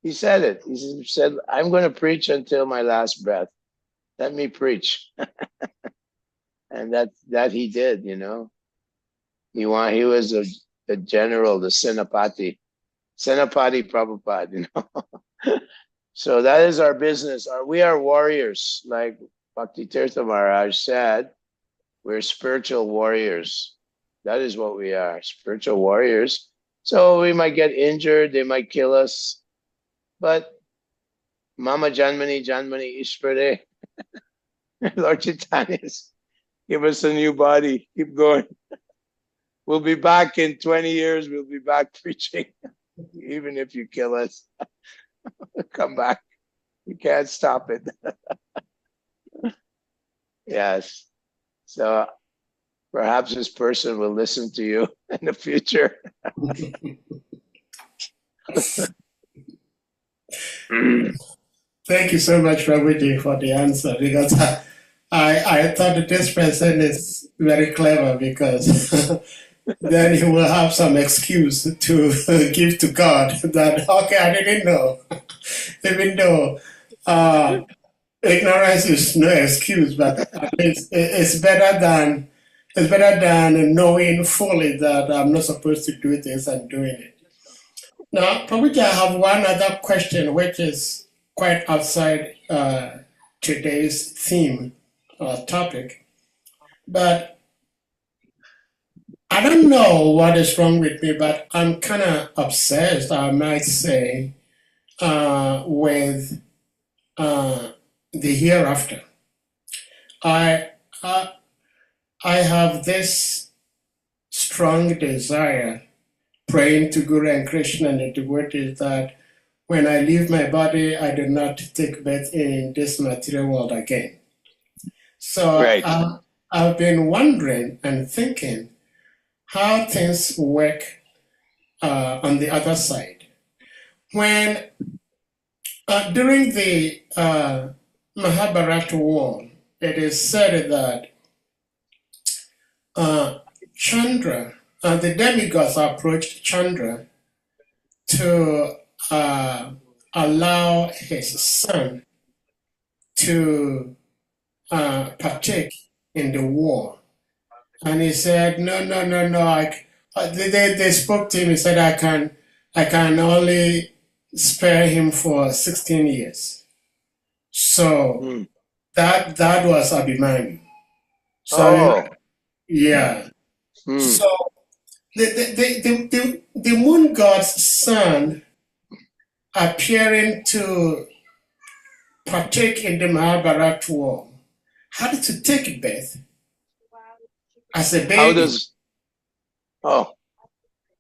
He said it. He said, I'm going to preach until my last breath. Let me preach. And that he did, He was a general, the Senapati Prabhupada, So that is our business. We are warriors, like Bhakti Tirtha Maharaj said. We're spiritual warriors. That is what we are, spiritual warriors. So we might get injured, they might kill us, but Mama Janmani Ishvare, Lord Chaitanya, give us a new body, keep going. We'll be back in 20 years, we'll be back preaching, even if you kill us. Come back, you can't stop it. Yes, so perhaps this person will listen to you in the future. Thank you so much, Prabhuji, for the answer, because I thought that this person is very clever, because then he will have some excuse to give to God that, okay, I didn't know. Even though ignorance is no excuse, but at least it's better than knowing fully that I'm not supposed to do this and doing it. Now, probably I have one other question, which is quite outside today's theme or topic, but I don't know what is wrong with me, but I'm kind of obsessed, I might say, with the hereafter. I have this strong desire, praying to Guru and Krishna and the devotees, that when I leave my body, I do not take birth in this material world again. So Right. I've been wondering and thinking how things work on the other side. When during the Mahabharata war, it is said that Chandra, the demigods approached Chandra to allow his son to partake in the war. And he said, no. They spoke to him. He said, I can only spare him for 16 years. So that was Abhimanyu. So yeah. So the moon god's son appearing to partake in the Mahabharata war, had to take birth as a How baby. does, oh,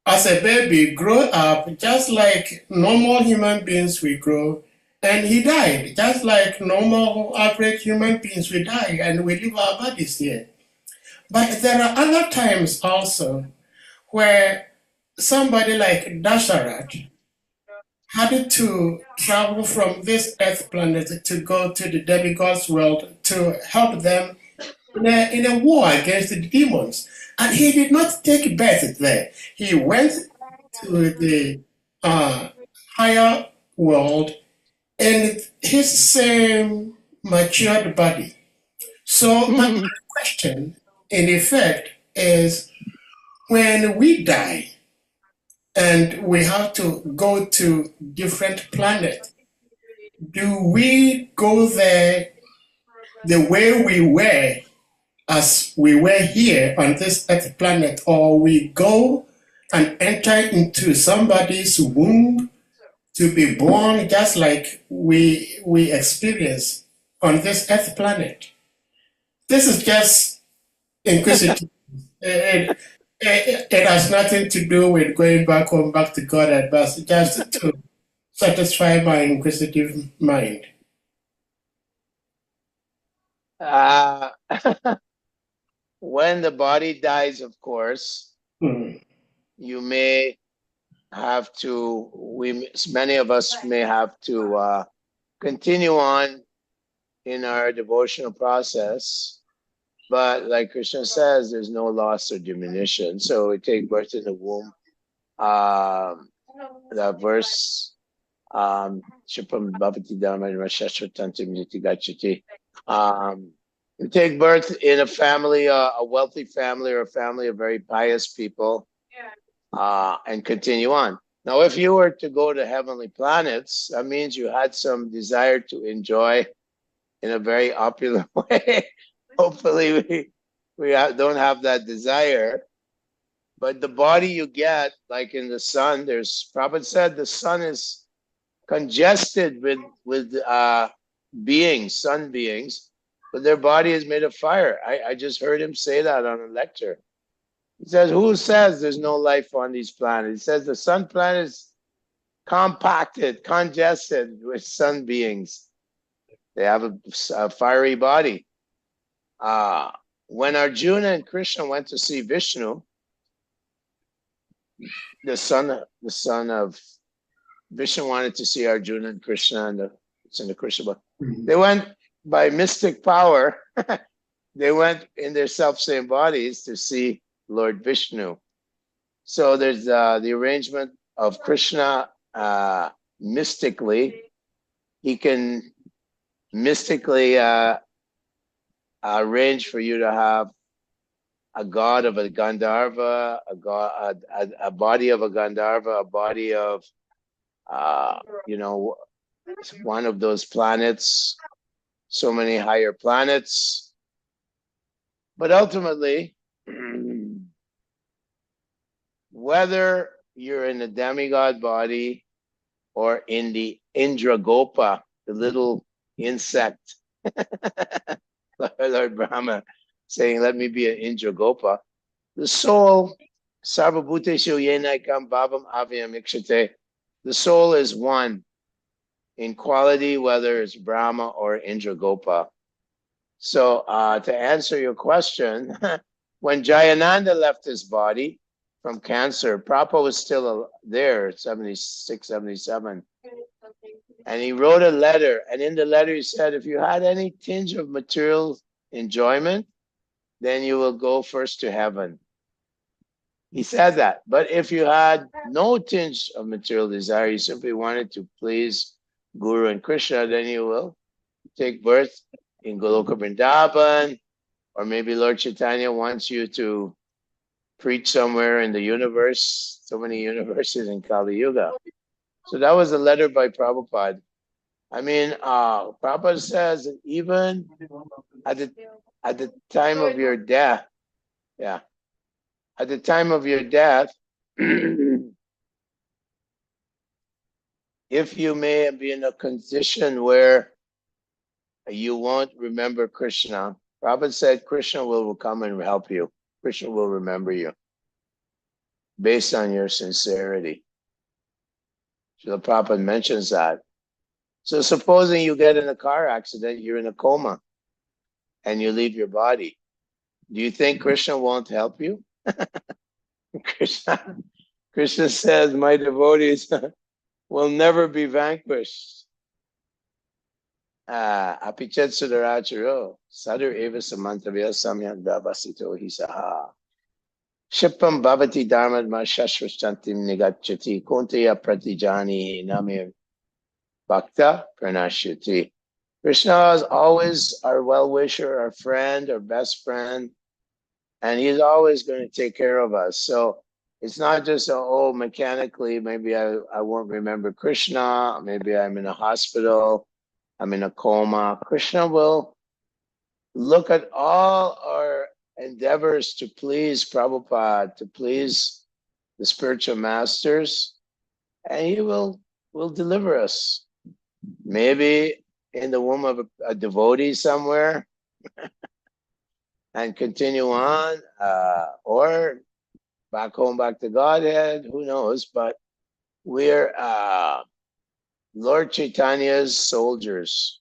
As a baby, grow up just like normal human beings we grow, and he died just like normal average human beings we die, and we leave our bodies here. But there are other times also where somebody like Dasharat had to travel from this earth planet to go to the demigod's world to help them in a war against the demons. And he did not take birth there. He went to the higher world in his same matured body. So my question, in effect, is when we die and we have to go to different planets, do we go there the way we were as we were here on this earth planet, or we go and enter into somebody's womb to be born just like we experience on this earth planet? This is just inquisitive. It has nothing to do with going back home, back to God, but just to satisfy my inquisitive mind. when the body dies, of course, you may have to, many of us may have to continue on in our devotional process. But like Krishna says, there's no loss or diminution. So we take birth in the womb. That verse, Shipam Bhavati Dharma Rashashvatanti Mniti Gachati. We take birth in a family, a wealthy family, or a family of very pious people, and continue on. Now, if you were to go to heavenly planets, that means you had some desire to enjoy in a very opulent way. Hopefully, we don't have that desire. But the body you get, like in the sun, Prabhupada said the sun is congested with beings, sun beings, but their body is made of fire. I just heard him say that on a lecture. He says, who says there's no life on these planets? He says the sun planet is compacted, congested with sun beings. They have a fiery body. When Arjuna and Krishna went to see Vishnu, the son of Vishnu wanted to see Arjuna and Krishna, and it's in the Krishna book. They went by mystic power. They went in their self-same bodies to see Lord Vishnu. So there's the arrangement of Krishna mystically. He can mystically arrange for you to have a god of a Gandharva, a body of a Gandharva, a body of one of those planets, so many higher planets. But ultimately, whether you're in a demigod body or in the Indragopa, the little insect, Lord Brahma saying, let me be an Indragopa, the soul, Sarvabhuteshu Yenaikam Bhavam Avyam Ikshate, the soul is one in quality, whether it's Brahma or Indragopa. So to answer your question, when Jayananda left his body from cancer, Prabhupada was still there, 76, 77. And he wrote a letter. And in the letter, he said, if you had any tinge of material enjoyment, then you will go first to heaven. He said that. But if you had no tinge of material desire, you simply wanted to please Guru and Krishna, then you will take birth in Goloka Vrindavan, or maybe Lord Chaitanya wants you to preach somewhere in the universe, so many universes in Kali Yuga. So that was a letter by Prabhupada. I mean, Prabhupada says that even at the time of your death, at the time of your death, if you may be in a condition where you won't remember Krishna, Prabhupada said Krishna will come and help you. Krishna will remember you based on your sincerity. So Prabhupada mentions that. So supposing you get in a car accident, you're in a coma, and you leave your body. Do you think Krishna won't help you? Krishna says, my devotees will never be vanquished. Apichet sudaracharo, sadar eva samantavya samyak davasito hisaha. Shipam bhavati dharmad ma shashvashtantim nigachati kuntaya pratijani namir bhakta pranashyati. Krishna is always our well-wisher, our friend, our best friend, and he's always going to take care of us. So it's not just, oh, mechanically, maybe I won't remember Krishna, maybe I'm in a hospital, I'm in a coma. Krishna will look at all our endeavors to please Prabhupada, to please the spiritual masters, and he will deliver us. Maybe in the womb of a devotee somewhere and continue on, or back home, back to Godhead, who knows? But we're Lord Chaitanya's soldiers.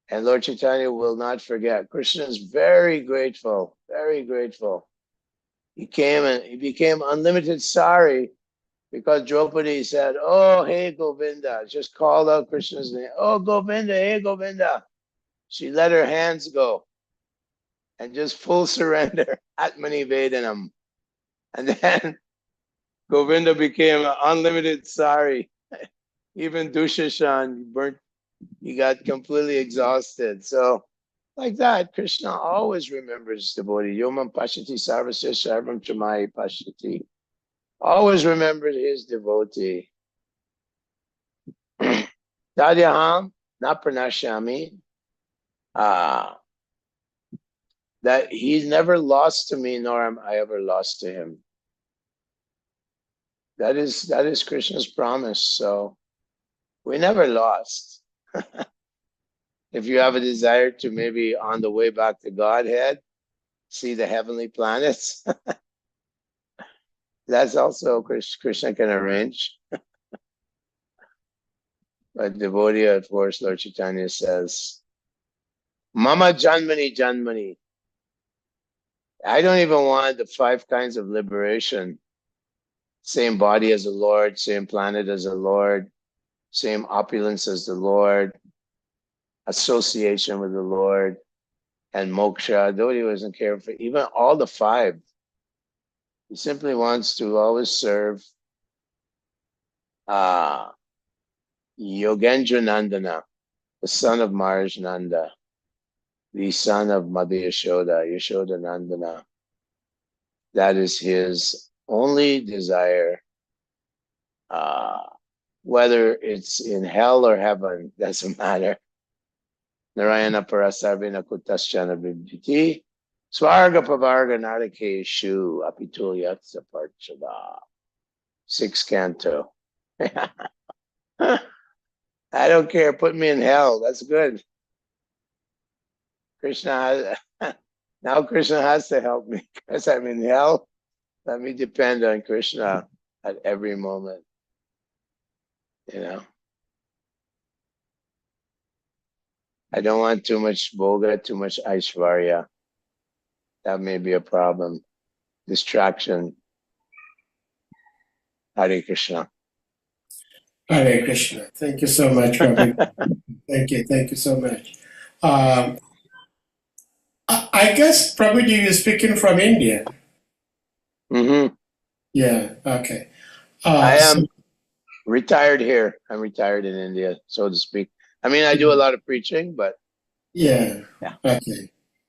And Lord Chaitanya will not forget. Krishna is very grateful, very grateful. He came and he became unlimited sorry because Draupadi said, oh, hey, Govinda. Just called out Krishna's name. Oh, Govinda, hey, Govinda. She let her hands go and just full surrender. Atmani Vedanam. And then Govinda became unlimited sorry. Even Dushashan burnt. He got completely exhausted. So, like that, Krishna always remembers devotee. Yomam Pashati Sarvasya Sarvam Chamai Pashati. Always remembers his devotee. Tadyaham na pranashyami. That he's never lost to me, nor am I ever lost to him. That is Krishna's promise. So we never lost. If you have a desire to maybe on the way back to Godhead, see the heavenly planets, that's also Krishna can arrange. But devotee, of course, Lord Chaitanya says, Mama Janmani Janmani. I don't even want the 5 kinds of liberation. Same body as the Lord, same planet as the Lord, same opulence as the Lord, association with the Lord, and moksha. Though he doesn't care for even all the 5. He simply wants to always serve Yogendra Nandana, the son of Maharaj Nanda, the son of Mother Yashoda, Yashoda Nandana. That is his only desire. Whether it's in hell or heaven, doesn't matter. Narayana Parasarvina Kutaschana Vibhiti, Swarga Pavarga Narakeshu, Apitulyat Saparchada. 6th canto. I don't care, put me in hell, that's good. Now Krishna has to help me because I'm in hell. Let me depend on Krishna at every moment. You know, I don't want too much bhoga, too much aishvarya. That may be a problem. Distraction. Hare Krishna. Hare Krishna. Thank you so much, Prabhu. Thank you so much. I guess Prabhuji is speaking from India. Mm-hmm. Yeah, okay. I am retired here. I'm retired in India, so to speak. I mean, I do a lot of preaching, but yeah.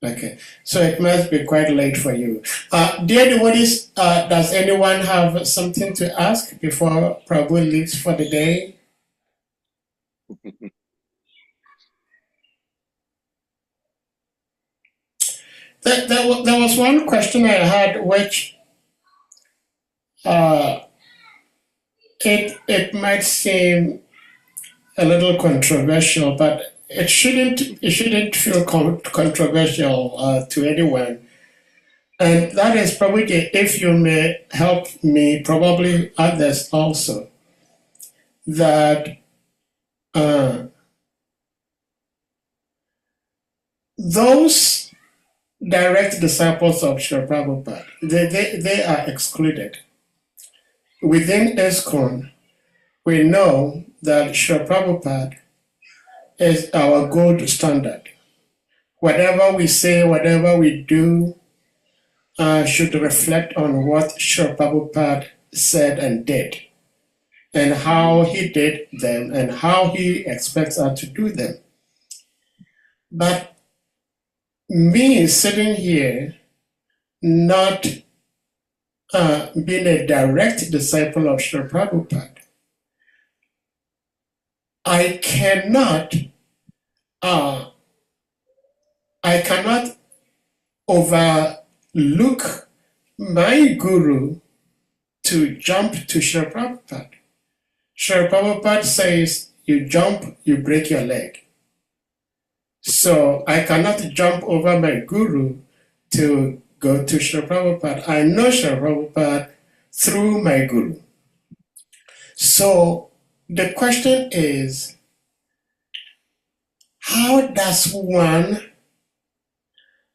Okay. So it must be quite late for you. Dear devotees, does anyone have something to ask before Prabhu leaves for the day? There was one question I had, which it might seem a little controversial, but it shouldn't feel controversial to anyone. And that is probably, if you may help me, probably others also, that those direct disciples of Srila Prabhupada, they are excluded. Within ISKCON, we know that Srila Prabhupada is our gold standard. Whatever we say, whatever we do, should reflect on what Srila Prabhupada said and did, and how he did them, and how he expects us to do them. But me sitting here, not being a direct disciple of Srila Prabhupada, I cannot overlook my guru to jump to Srila Prabhupada. Srila Prabhupada says, you jump, you break your leg. So I cannot jump over my guru to go to Srila Prabhupada. I know Srila Prabhupada through my guru. So the question is, how does one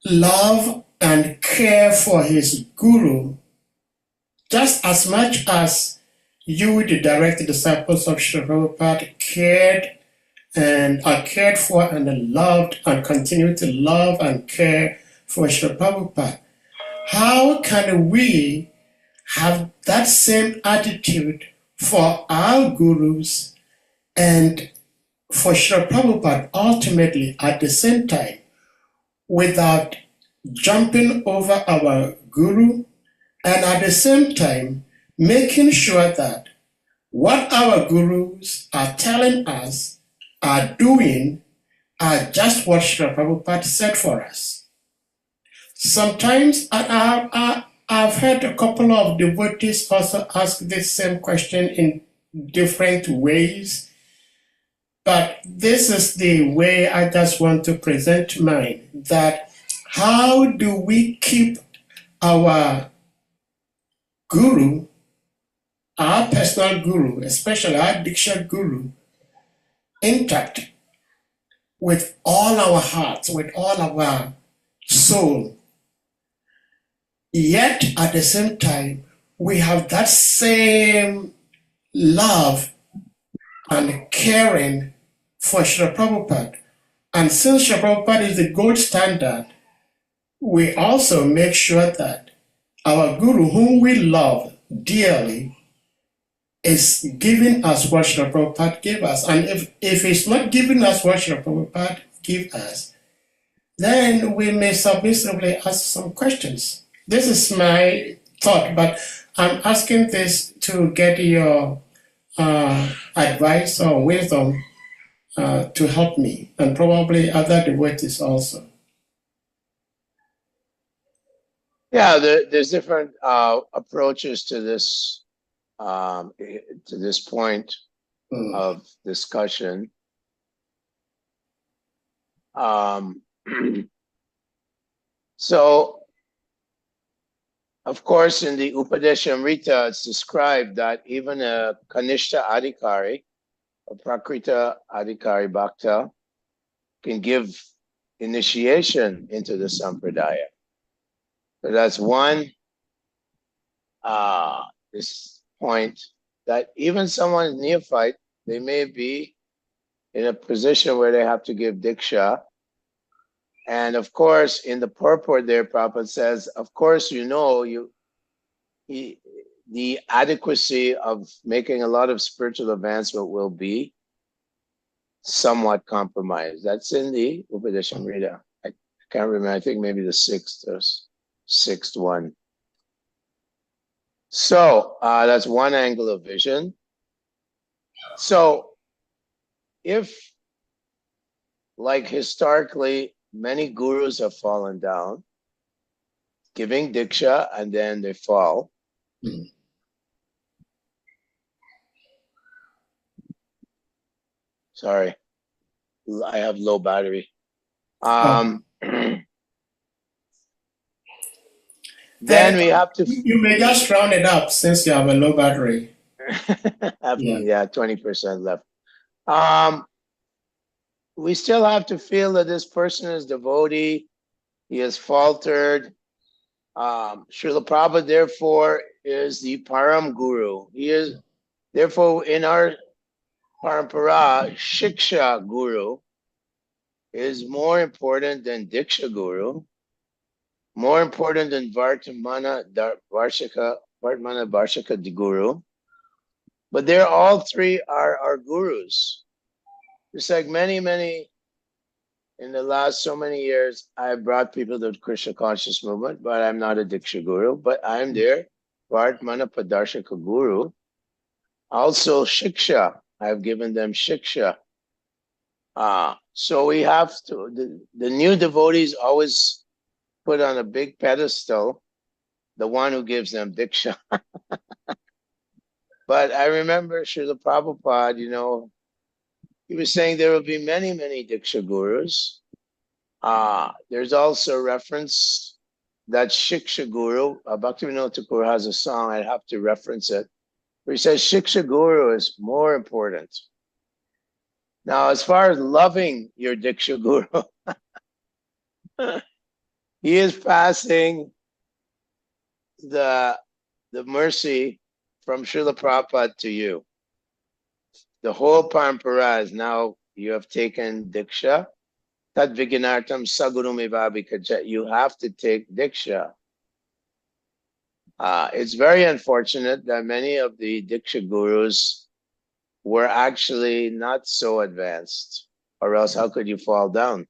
love and care for his guru just as much as you, the direct disciples of Srila Prabhupada, cared and are cared for and loved and continue to love and care for Srila Prabhupada? How can we have that same attitude for our gurus and for Srila Prabhupada ultimately at the same time, without jumping over our guru, and at the same time making sure that what our gurus are telling us, are doing, are just what Srila Prabhupada said for us? Sometimes I've heard a couple of devotees also ask this same question in different ways, but this is the way I just want to present mine, that how do we keep our guru, our personal guru, especially our Diksha guru, intact with all our hearts, with all our soul, yet at the same time we have that same love and caring for Srila Prabhupada. And since Srila Prabhupada is the gold standard, we also make sure that our guru, whom we love dearly, is giving us what Srila Prabhupada gave us. And if he's not giving us what Srila Prabhupada gave us, then we may submissively ask some questions. This is my thought, but I'm asking this to get your advice or wisdom to help me, and probably other devotees also. Yeah, there's different approaches to this point of discussion. So, of course, in the Upadeshamrita, it's described that even a Kanishta Adhikari, a Prakrita Adhikari Bhakta, can give initiation into the Sampradaya. So that's one this point, that even someone neophyte, they may be in a position where they have to give Diksha. And of course, in the purport there, Prabhupada says, of course, the adequacy of making a lot of spiritual advancement will be somewhat compromised. That's in the Upadeshamrita. I can't remember, I think maybe the sixth one. So that's one angle of vision. So if, like historically, many gurus have fallen down, giving Diksha, and then they fall. Sorry, I have low battery. Then we have to. You may just round it up since you have a low battery. Yeah, 20% left. We still have to feel that this person is devotee. He has faltered. Srila Prabhupada, therefore, is the Param Guru. He is, therefore, in our Parampara, Shiksha Guru is more important than Diksha Guru, more important than Vartamana Varshika Guru. But they're all three are our gurus. Just like many, in the last so many years, I brought people to the Krishna conscious movement, but I'm not a Diksha Guru, but I'm there, Vartmana Padarshika Guru. Also Shiksha, I've given them Shiksha. So we have to, the new devotees always put on a big pedestal the one who gives them Diksha. But I remember Srila Prabhupada, he was saying there will be many, Diksha Gurus. There's also reference that Shiksha Guru, Bhaktivinoda Thakur has a song, I'd have to reference it, where he says Shiksha Guru is more important. Now, as far as loving your Diksha Guru, he is passing the mercy from Srila Prabhupada to you. The whole parampara is now, you have taken Diksha. Tad Viginartam Sagurumivabhikaja. You have to take Diksha. It's very unfortunate that many of the Diksha Gurus were actually not so advanced, or else how could you fall down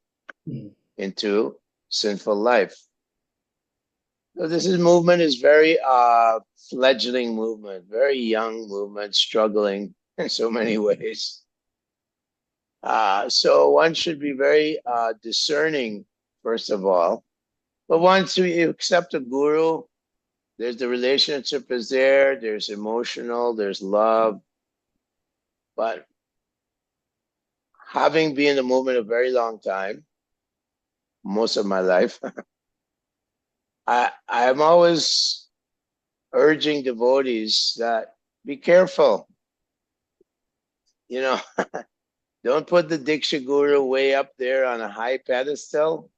into sinful life? So this movement is very fledgling movement, very young movement, struggling in so many ways. So one should be very discerning, first of all. But once you accept a guru, there's the relationship is there, there's emotional, there's love. But having been in the movement a very long time, most of my life, I'm always urging devotees that be careful. Don't put the Diksha Guru way up there on a high pedestal.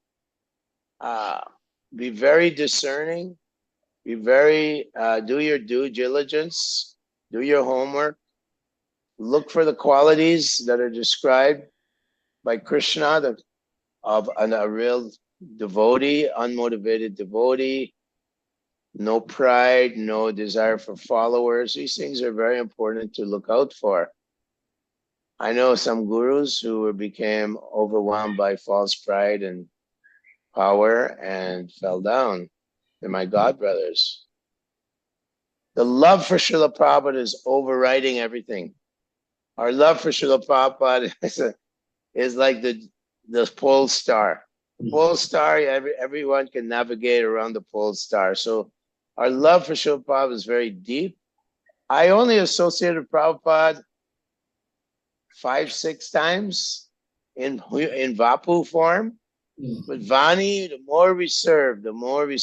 Be very discerning. Be very, do your due diligence. Do your homework. Look for the qualities that are described by Krishna of a real devotee, unmotivated devotee. No pride, no desire for followers. These things are very important to look out for. I know some gurus who became overwhelmed by false pride and power and fell down. They're my godbrothers. The love for Srila Prabhupada is overriding everything. Our love for Srila Prabhupada is like the pole star. The pole star, everyone can navigate around the pole star. So our love for Srila Prabhupada is very deep. I only associated Prabhupada 5-6 times in Vapu form. But Vani, the more we serve, the more we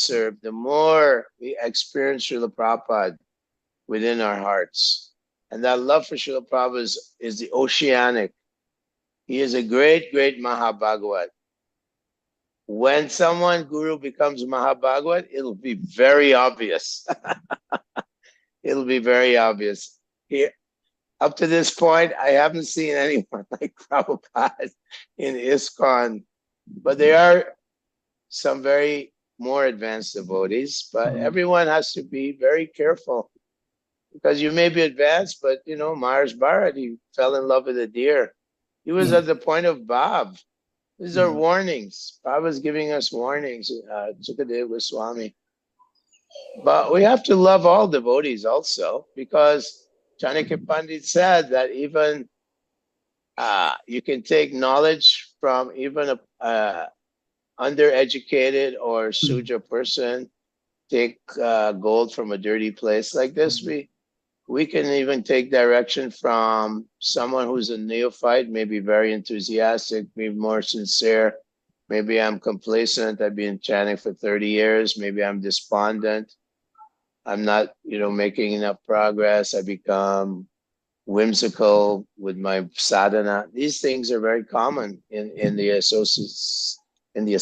experience Srila Prabhupada within our hearts. And that love for Srila Prabhupada is the oceanic. He is a great, great Mahabhagavat. When someone guru becomes Mahabhagavat, it'll be very obvious. It'll be very obvious. Here, up to this point, I haven't seen anyone like Prabhupada in ISKCON, but there are some very more advanced devotees, but everyone has to be very careful because you may be advanced, but Maharaj Bharat, he fell in love with a deer. He was at the point of bhav. These are warnings. Bhaba's giving us warnings, Sukadeva Goswami. But we have to love all devotees also, because Chanakya Pandit said that even you can take knowledge from even a undereducated or Suja person, take gold from a dirty place like this. we can even take direction from someone who's a neophyte, maybe very enthusiastic, maybe more sincere. Maybe I'm complacent. I've been chanting for 30 years. Maybe I'm despondent. I'm not, making enough progress. I become whimsical with my sadhana. These things are very common in the associates, in the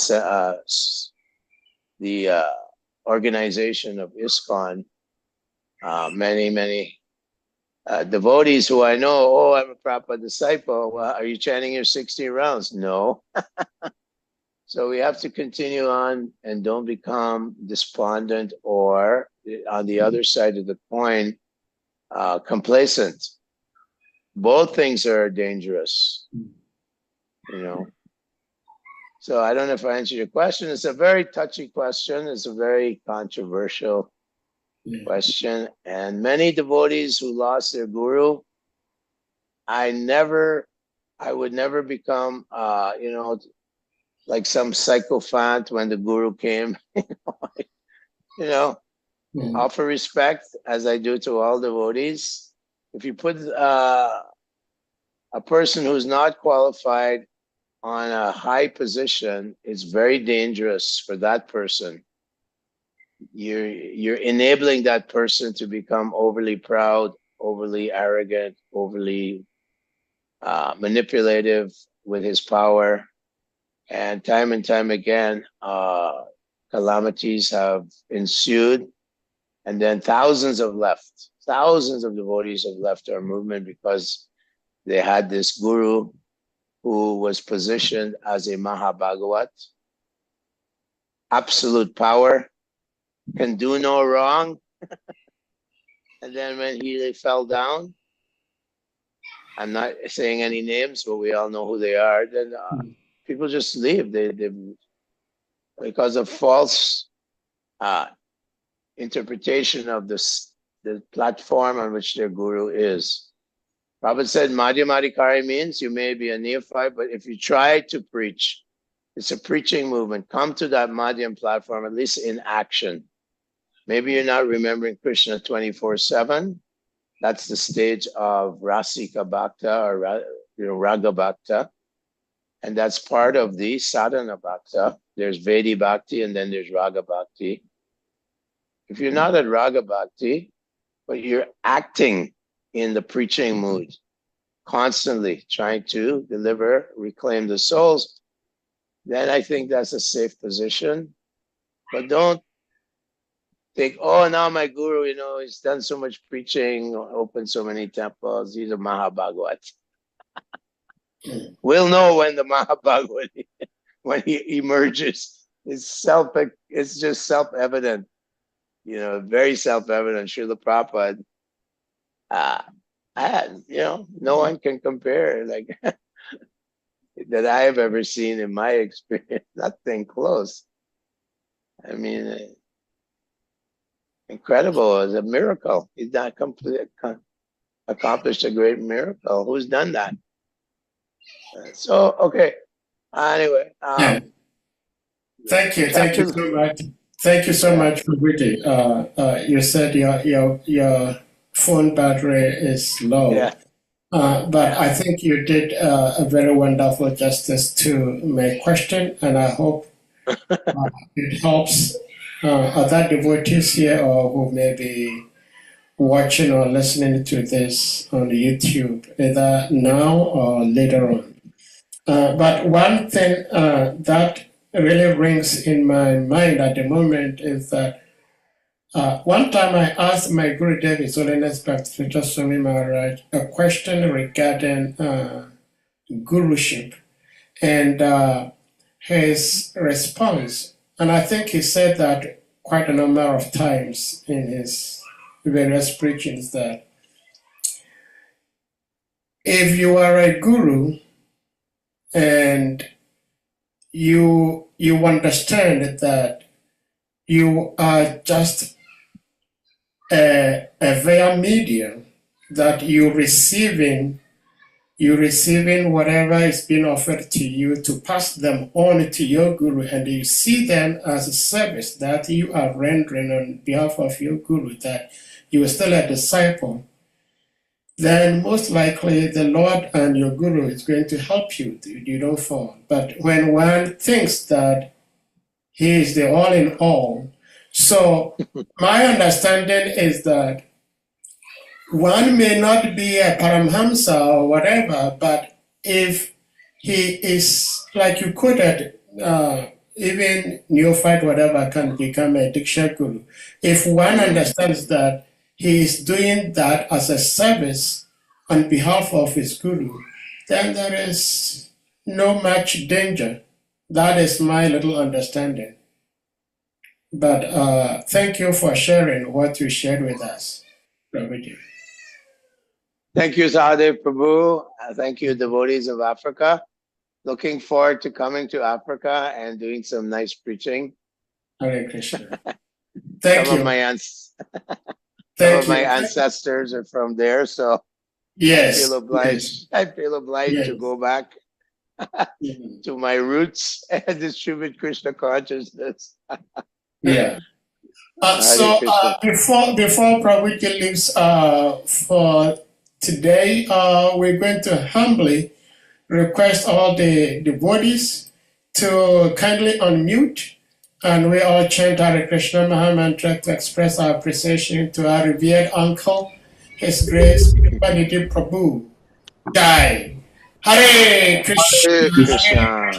organization of ISKCON. Many devotees who I know, oh, I'm a Prabhupada disciple. Well, are you chanting your 16 rounds? No. So we have to continue on and don't become despondent or, on the other side of the coin, complacent. Both things are dangerous, So I don't know if I answered your question. It's a very touchy question. It's a very controversial question. And many devotees who lost their guru, I would never become, like some sycophant when the guru came, offer respect as I do to all devotees. If you put a person who's not qualified on a high position, it's very dangerous for that person. You're enabling that person to become overly proud, overly arrogant, overly manipulative with his power. And time again, calamities have ensued. And then thousands of devotees have left our movement because they had this guru who was positioned as a Mahabhagavat, absolute power, can do no wrong. And then when he fell down, I'm not saying any names, but we all know who they are, then people just leave. They because of false interpretation of the platform on which their guru is. Prabhupada said Madhyamadikari means you may be a neophyte, but if you try to preach, it's a preaching movement. Come to that Madhyam platform, at least in action. Maybe you're not remembering Krishna 24/7. That's the stage of Rasika Bhakta or Raga Bhakta. And that's part of the sadhana bhakta. There's Vedi Bhakti and then there's Raga Bhakti. If you're not at Raga Bhakti, but you're acting in the preaching mood, constantly trying to reclaim the souls, then I think that's a safe position. But don't think, oh, now my guru, he's done so much preaching, opened so many temples, he's a Mahabhagavat. We'll know when the Mahabhagavat, when he emerges. It's just self-evident, very self-evident. Srila Prabhupada, no one can compare like that I have ever seen in my experience. Nothing close. I mean, incredible. It's a miracle. He's not accomplished a great miracle. Who's done that? So, okay. Anyway. Thank you so much. Thank you so much for reading. You said your phone battery is low. Yeah. But I think you did a very wonderful justice to my question, and I hope it helps other devotees here or who may be watching or listening to this on YouTube, either now or later on. But one thing that really rings in my mind at the moment is that one time I asked my Guru Dev, His Holiness Bhakti Swami Maharaj, a question regarding guruship and his response. And I think he said that quite a number of times in his various preachings, that if you are a guru and you understand that you are just a via medium, that you're receiving whatever is being offered to you to pass them on to your guru, and you see them as a service that you are rendering on behalf of your guru, that you are still a disciple, then most likely the Lord and your Guru is going to help you. You don't fall. But when one thinks that he is the all in all, so my understanding is that one may not be a Paramhamsa or whatever, but if he is, like you quoted, even neophyte, whatever, can become a Diksha Guru. If one understands that he is doing that as a service on behalf of his Guru, then there is no much danger. That is my little understanding. But thank you for sharing what you shared with us, Prabhuji. Thank you, Sahadev Prabhu. Thank you, devotees of Africa. Looking forward to coming to Africa and doing some nice preaching. Hare Krishna. Thank Some you. of my ancestors are from there, so Yes. I feel obliged to go back to my roots and distribute Krishna consciousness. Yeah. So before Prabhuji leaves for today, we're going to humbly request all the devotees to kindly unmute, and we all chant Hare Krishna Maha Mantra to express our appreciation to our revered uncle, His Grace Kripanidhi Prabhu. Jai. Hare Krishna. Hare Krishna.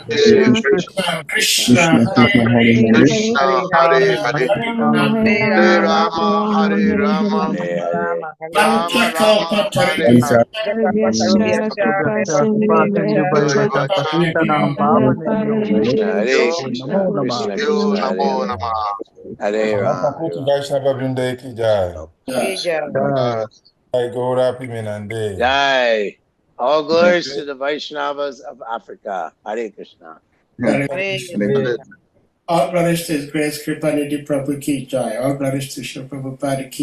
Krishna Krishna. Hare Krishna, Hare Hare, Hare Rama, Hare Rama, Rama Rama, Hare Hare. Krishna Hare Krishna, Krishna Yo Krishna Namo Hare Namah. Hare Rama. Jai. All glories to the Vaishnavas of Africa. Hare Krishna. All glories to His Grace Kripanidhi Prabhu Ki Jai. All glories to Srila Prabhupada Ki